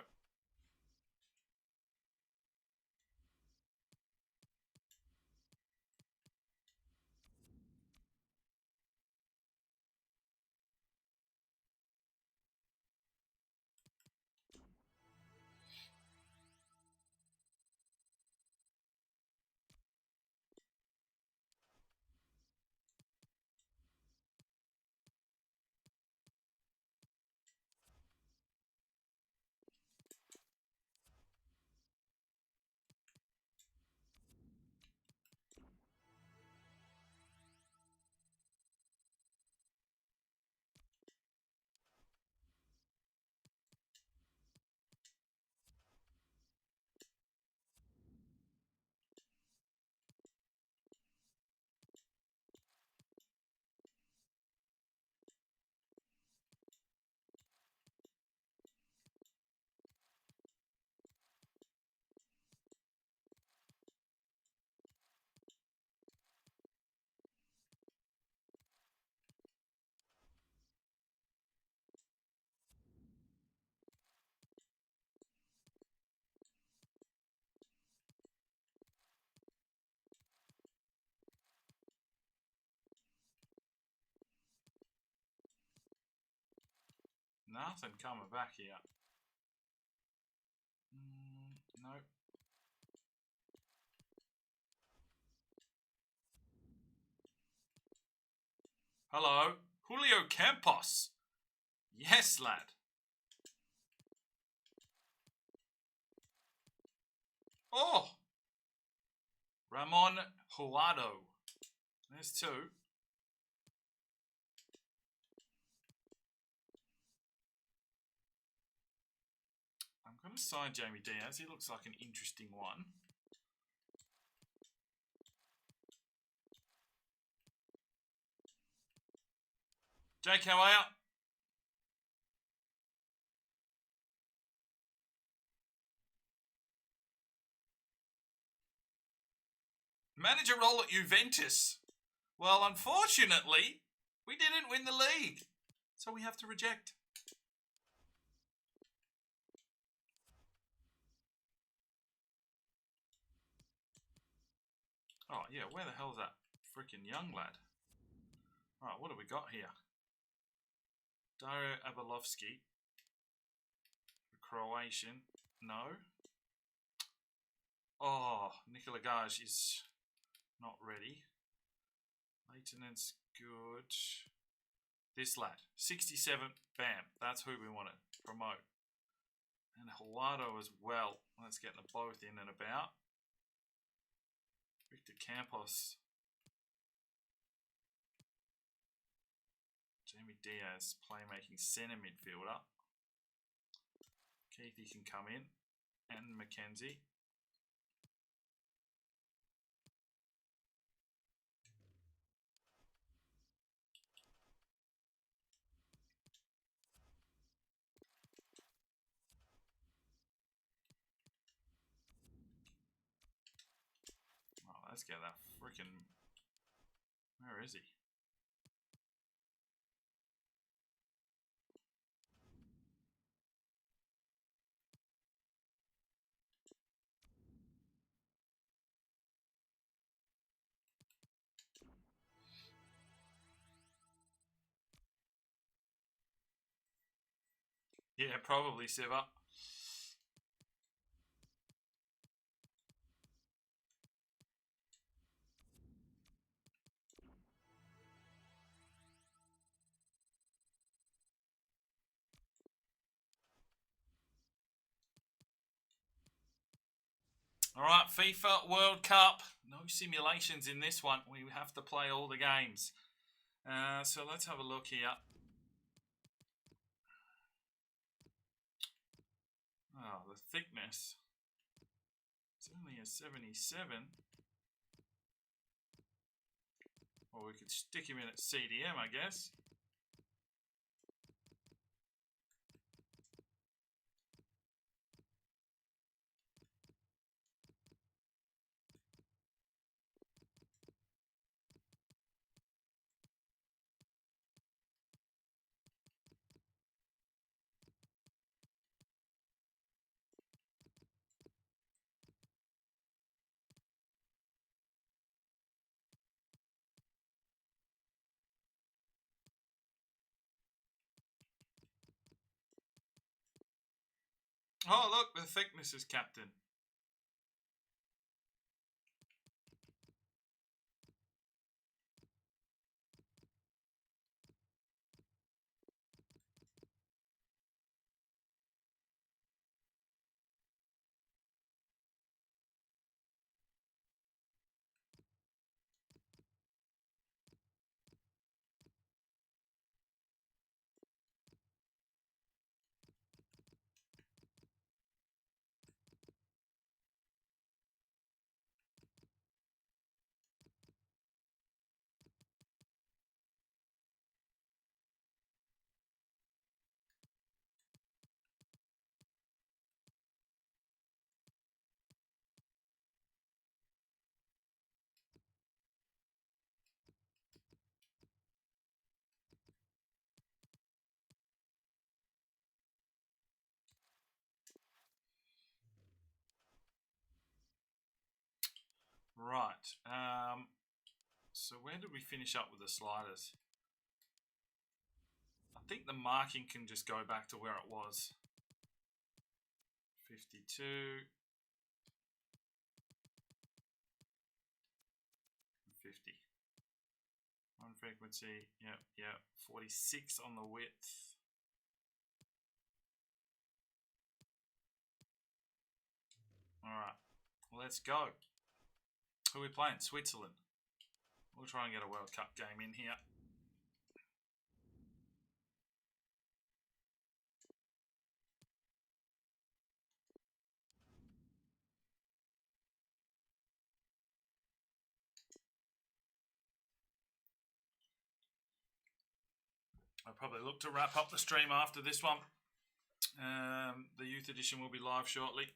Nothing coming back here. Nope. Hello, Julio Campos. Yes, lad. Oh, Ramon Huado. There's 2. I'm going to sign Jamie Diaz. He looks like an interesting one. Jake, how are you? Manager role at Juventus. Well, unfortunately, we didn't win the league, so we have to reject. Oh, yeah, where the hell's that freaking young lad? Alright, what have we got here? Dario Abelovsky. The Croatian. No. Oh, Nikola Gaj is not ready. Maintenance, good. This lad, 67, bam. That's who we want to promote. And Huado as well. Let's get them both in and about. Victor Campos. Jamie Diaz, playmaking centre midfielder. Keithy can come in. And Mackenzie. Oh, let's get that freaking... Where is he? Yeah, probably, Siva. All right, FIFA World Cup. No simulations in this one. We have to play all the games. So let's have a look here. Oh, the thickness. It's only a 77. Or we could stick him in at CDM, I guess. Oh, look, the thickness is captain. Right. So where did we finish up with the sliders? I think the marking can just go back to where it was. 52. 50. On frequency. Yep. 46 on the width. Alright. Let's go. Who are we playing? Switzerland. We'll try and get a World Cup game in here. I'll probably look to wrap up the stream after this one. The youth edition will be live shortly.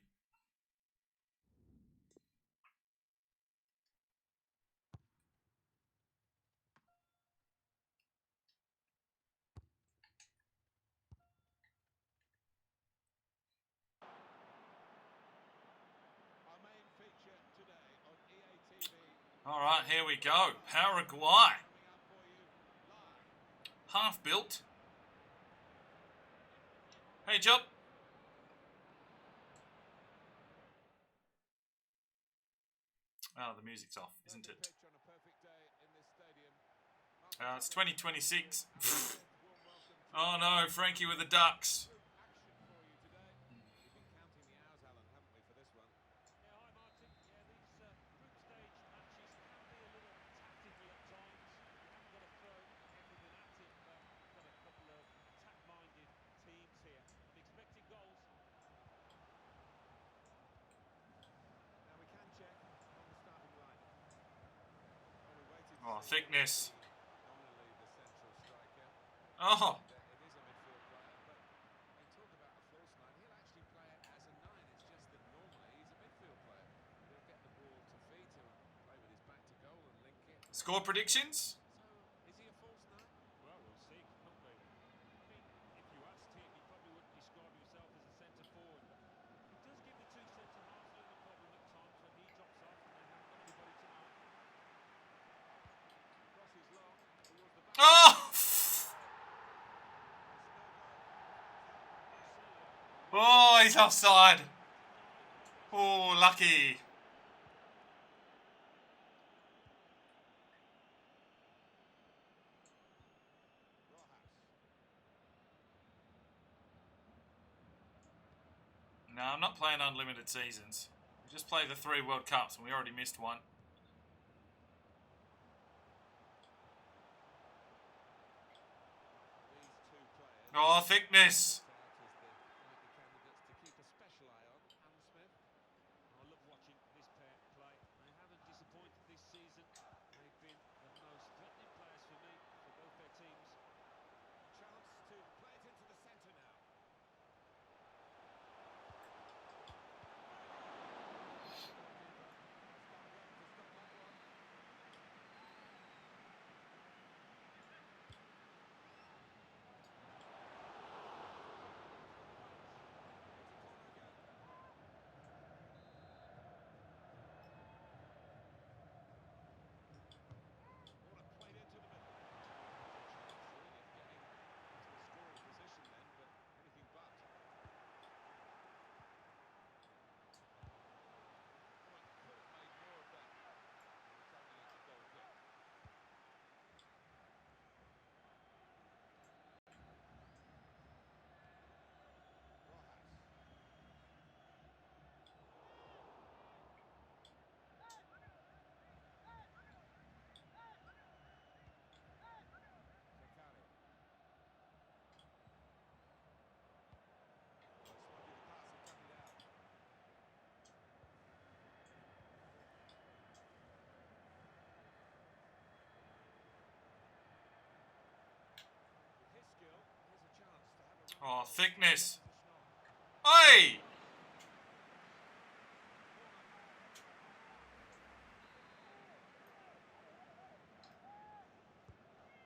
Our main feature today on EA TV. All right, here we go. Paraguay. Coming up for you live. Half built. Hey, Job. Oh, the music's off, isn't it? Pitch on a perfect day in this stadium. It's 2026. Warm welcome to Oh no, Frankie with the Ducks. action for you today. We've been counting the hours, Alan, haven't we, for this one? Yeah, hi Martin. Yeah, these group stage matches can be a little tactical at times. You haven't got to throw everything at it, but you've got a couple of attack-minded teams here. I'm expecting goals. Now we can check on the starting line. Well, we waited to Oh, see thickness. nominally the central striker. Oh, It is a midfield player, but they talk about a false nine. He'll actually play it as a nine. It's just that normally he's a midfield player. He'll get the ball to feet. He'll play with his back to goal and link it. score predictions? So, is he a false nine? Well, we'll see, won't we? I mean, if you asked him, he probably wouldn't describe himself as a centre forward, but it does give the two centre halves a little problem at times when he drops off and they haven't got anybody to mark. Cross is long towards the back. Oh! Oh, he's offside. Oh, lucky. No, I'm not playing unlimited seasons. We just play the 3 World Cups and we already missed one. Oh, thickness. To keep a special eye on, Alan Smith. I love watching this pair play. They haven't disappointed this season. They've been the most threatening players for me, for both their teams. Chance to play it into the centre now. Oh, thickness. Hey!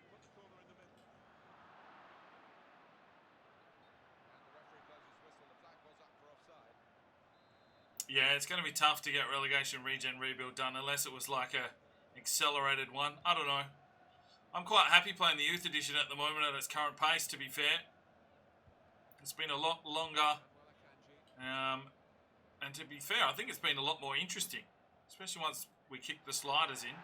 Put the corner in the middle. And the referee blows his whistle. The flag was up for offside. Yeah, it's going to be tough to get relegation, regen, rebuild done unless it was like a accelerated one. I don't know. I'm quite happy playing the youth edition at the moment at its current pace, to be fair. It's been a lot longer. And to be fair, I think it's been a lot more interesting. Especially once we kick the sliders in.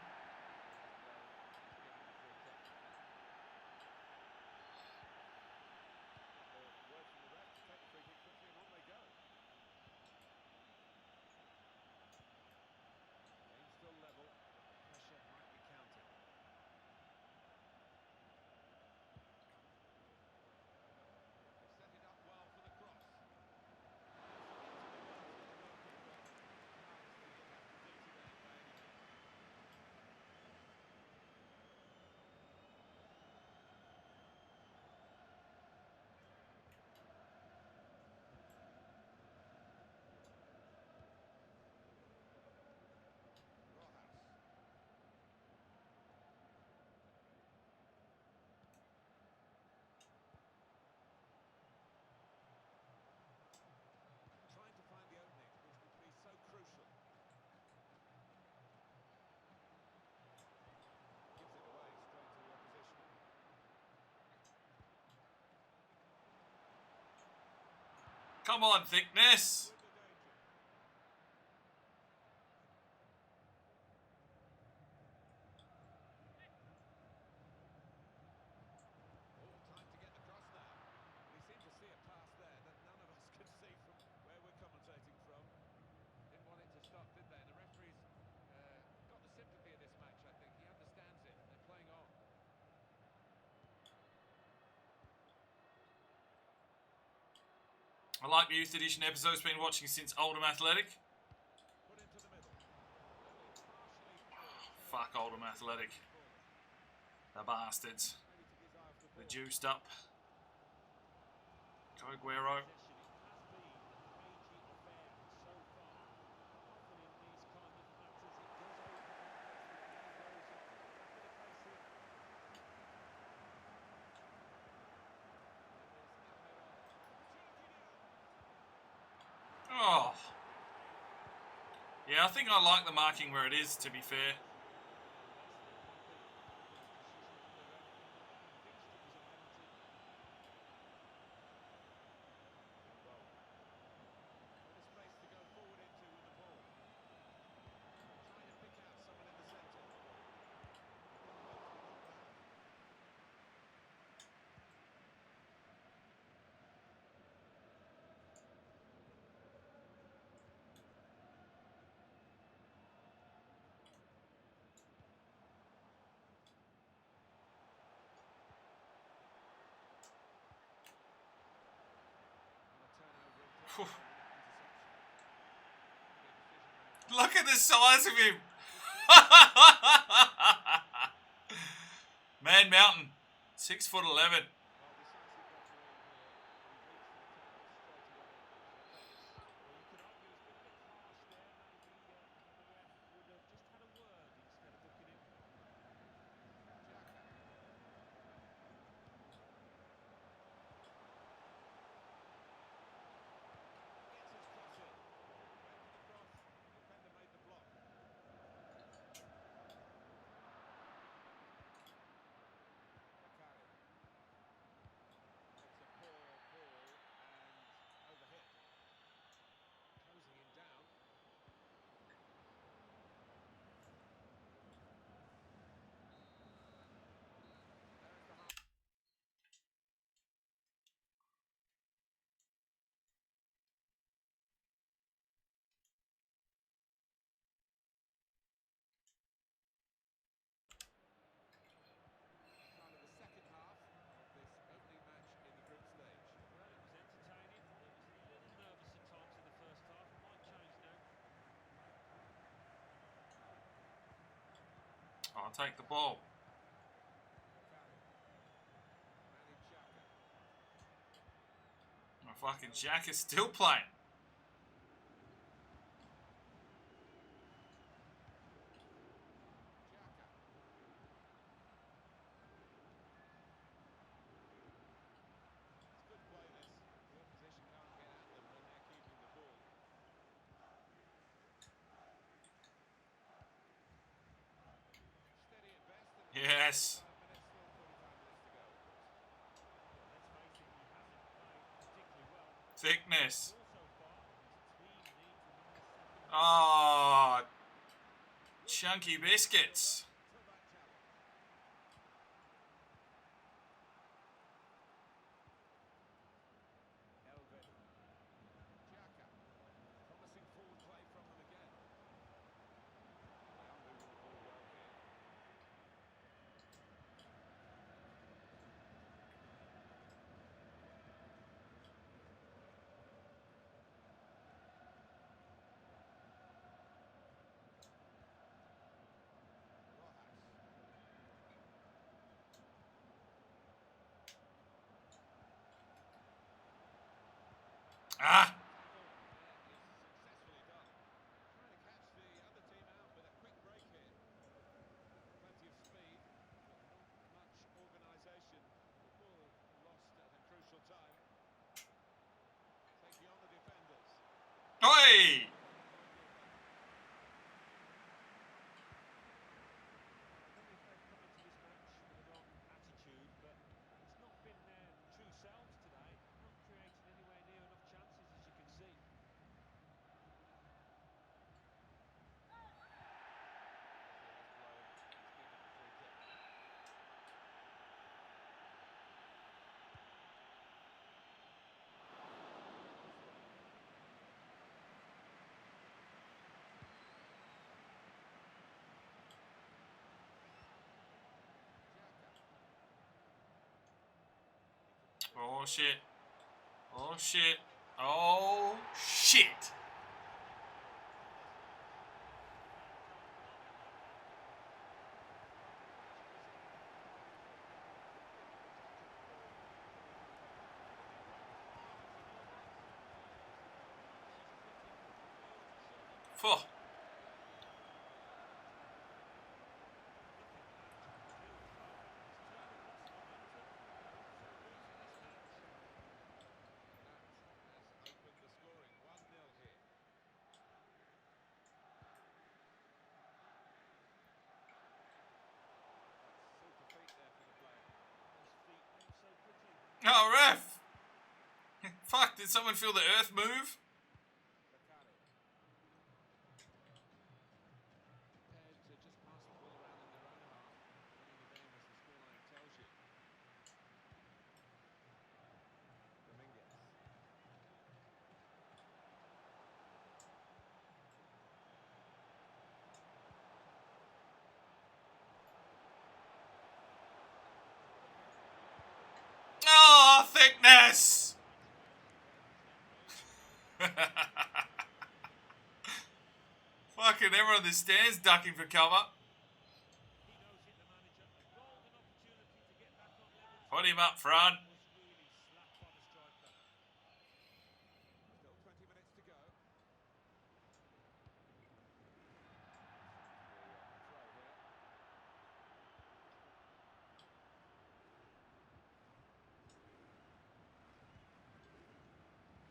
Come on, thickness. Time to get the cross now. He seemed to see a pass there that none of us could see from where we're commentating from. Didn't want it to stop, did they? And the referee's got the sympathy of this match, I think. He understands it. They're playing on. I like the youth edition episodes. Been watching since Oldham Athletic. Put into the middle. Fuck Oldham Athletic. The bastards. The juiced up. Go Guero. Oh. Yeah, I think I like the marking where it is, to be fair. Look at the size of him. Man Mountain, 6'11". I'll take the ball. My fucking Jack is still playing. Yes. Thickness. Oh, chunky biscuits. Ah. Oi! Oh shit. Oh shit. Oh shit. Phew. Oh, ref! Fuck, did someone feel the earth move? Oh, thickness! remember on the stands ducking for cover. He knows it, the manager. A golden opportunity to get back on level. Put him up front. Was really slapped by the striker. Still 20 minutes to go. Throw here.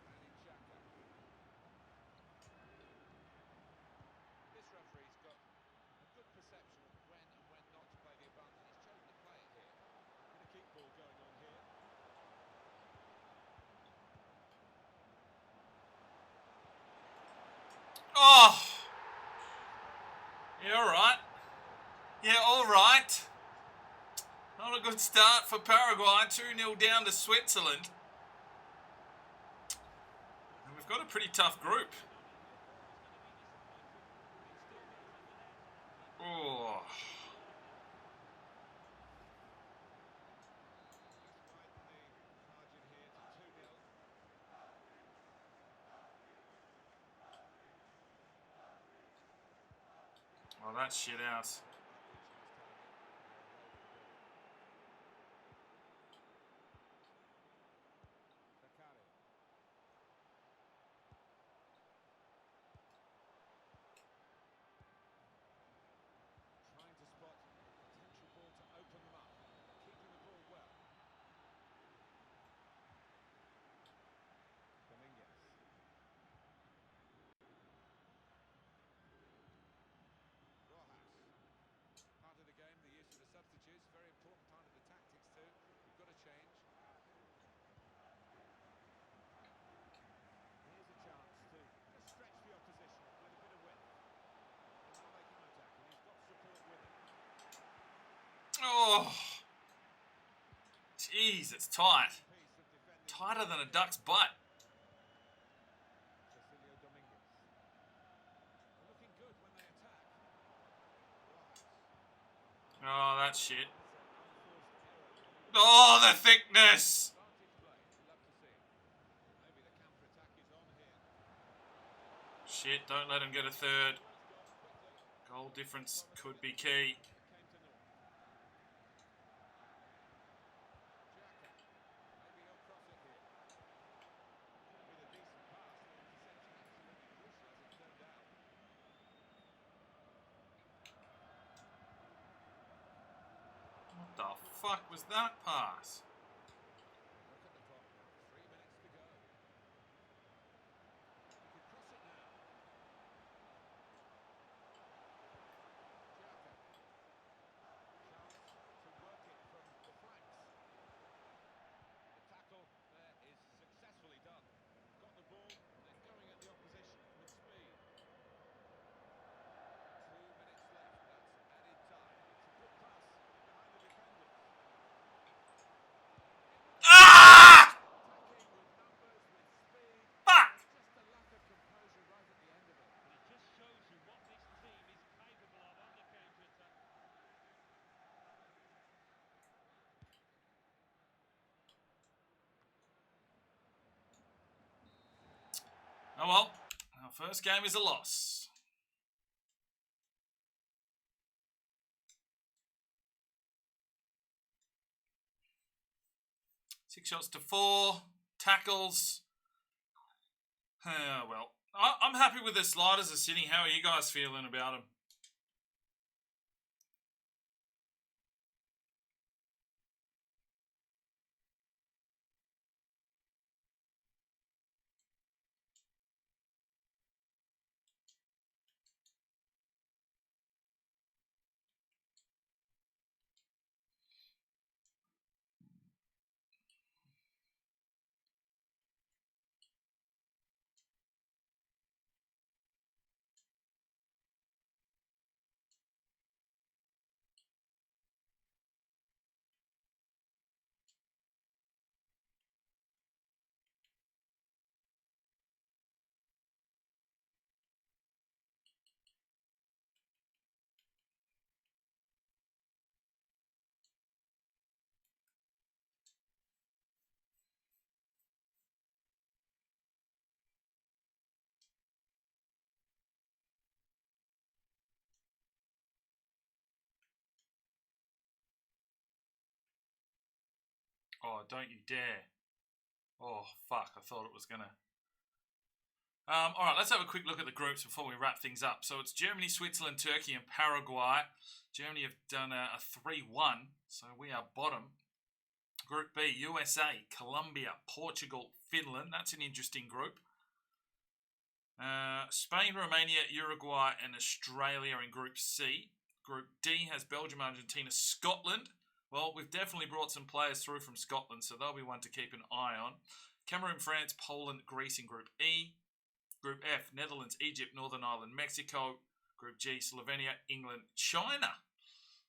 Granit Xhaka. This referee's got a good perception of when and when not to play the advantage. He's chosen to play it here. Going to keep ball going on here. Oh! Yeah, all right. Yeah, all right. Not a good start for Paraguay. 2-0 down to Switzerland. And we've got a pretty tough group. Oh. Just widen the margin here to 2-0. Oh, that's shit out. Like Uche is telling it. Roll with the ball. Zakari. Trying to spot a potential ball to open them up. Keeping the ball well. Dominguez. Rojas. Part of the game, the use of the substitutes. Very important part of the tactics too. You've got to change. Here's a chance to just stretch the opposition with a bit of width. And now they can attack, and he's got support with him. Oh. Jeez, it's tight. Piece of defending. Tighter than a duck's butt. Cecilio Dominguez. They're looking good when they attack. Rojas. Oh, that's shit. That's an unforced error, really. Oh, the thickness. Advantage play. Love to see. Maybe the counter-attack is on here. Shit, don't let him get a third. It's gone quickly. Goal difference could be key. Came to naught. Xhaka. Maybe he'll cross it here. With a decent pass, the interception absolutely crucial as it turned out. What the fuck was that pass? Look at the clock now. 3 minutes to go. He could cross it now. Xhaka. Chance to work it from the flanks. The tackle there is successfully done. Got the ball and then going at the opposition with speed. 2 minutes left. That's added time. It's a good pass behind the defenders. Ah! Attacking with numbers, with speed. Fuck! Just a lack of composure right at the end of it. But it just shows you what this team is capable of on the counter-attack. Oh well, our first game is a loss. 6 shots to 4, tackles. Well, I'm happy with the sliders are sitting. How are you guys feeling about them? Oh, don't you dare. Oh, fuck. I thought it was going to. All right, let's have a quick look at the groups before we wrap things up. So it's Germany, Switzerland, Turkey, and Paraguay. Germany have done a 3-1, so we are bottom. Group B, USA, Colombia, Portugal, Finland. That's an interesting group. Spain, Romania, Uruguay, and Australia in Group C. Group D has Belgium, Argentina, Scotland. Well, we've definitely brought some players through from Scotland, so they'll be one to keep an eye on. Cameroon, France, Poland, Greece in Group E. Group F, Netherlands, Egypt, Northern Ireland, Mexico. Group G, Slovenia, England, China.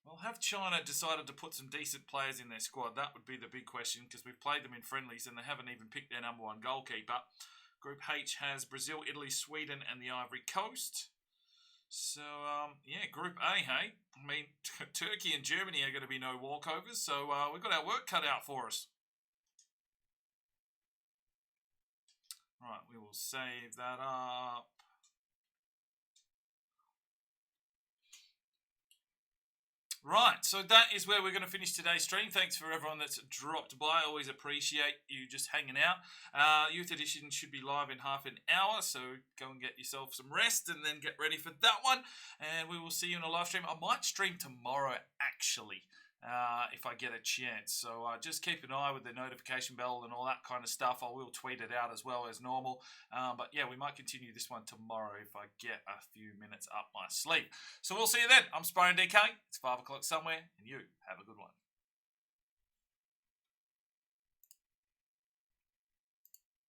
Well, have China decided to put some decent players in their squad? That would be the big question, because we've played them in friendlies and they haven't even picked their number one goalkeeper. Group H has Brazil, Italy, Sweden, and the Ivory Coast. So, yeah, Group A, hey? I mean, Turkey and Germany are going to be no walkovers, so we've got our work cut out for us. Right, we will save that up. Right, so that is where we're going to finish today's stream. Thanks for everyone that's dropped by. I always appreciate you just hanging out. Youth Edition should be live in half an hour, so go and get yourself some rest and then get ready for that one. And we will see you in a live stream. I might stream tomorrow, actually, if I get a chance. So just keep an eye with the notification bell and all that kind of stuff. I will tweet it out as well as normal. But yeah, we might continue this one tomorrow if I get a few minutes up my sleeve. So we'll see you then. I'm Sparring DK. It's 5 o'clock somewhere, and you have a good one.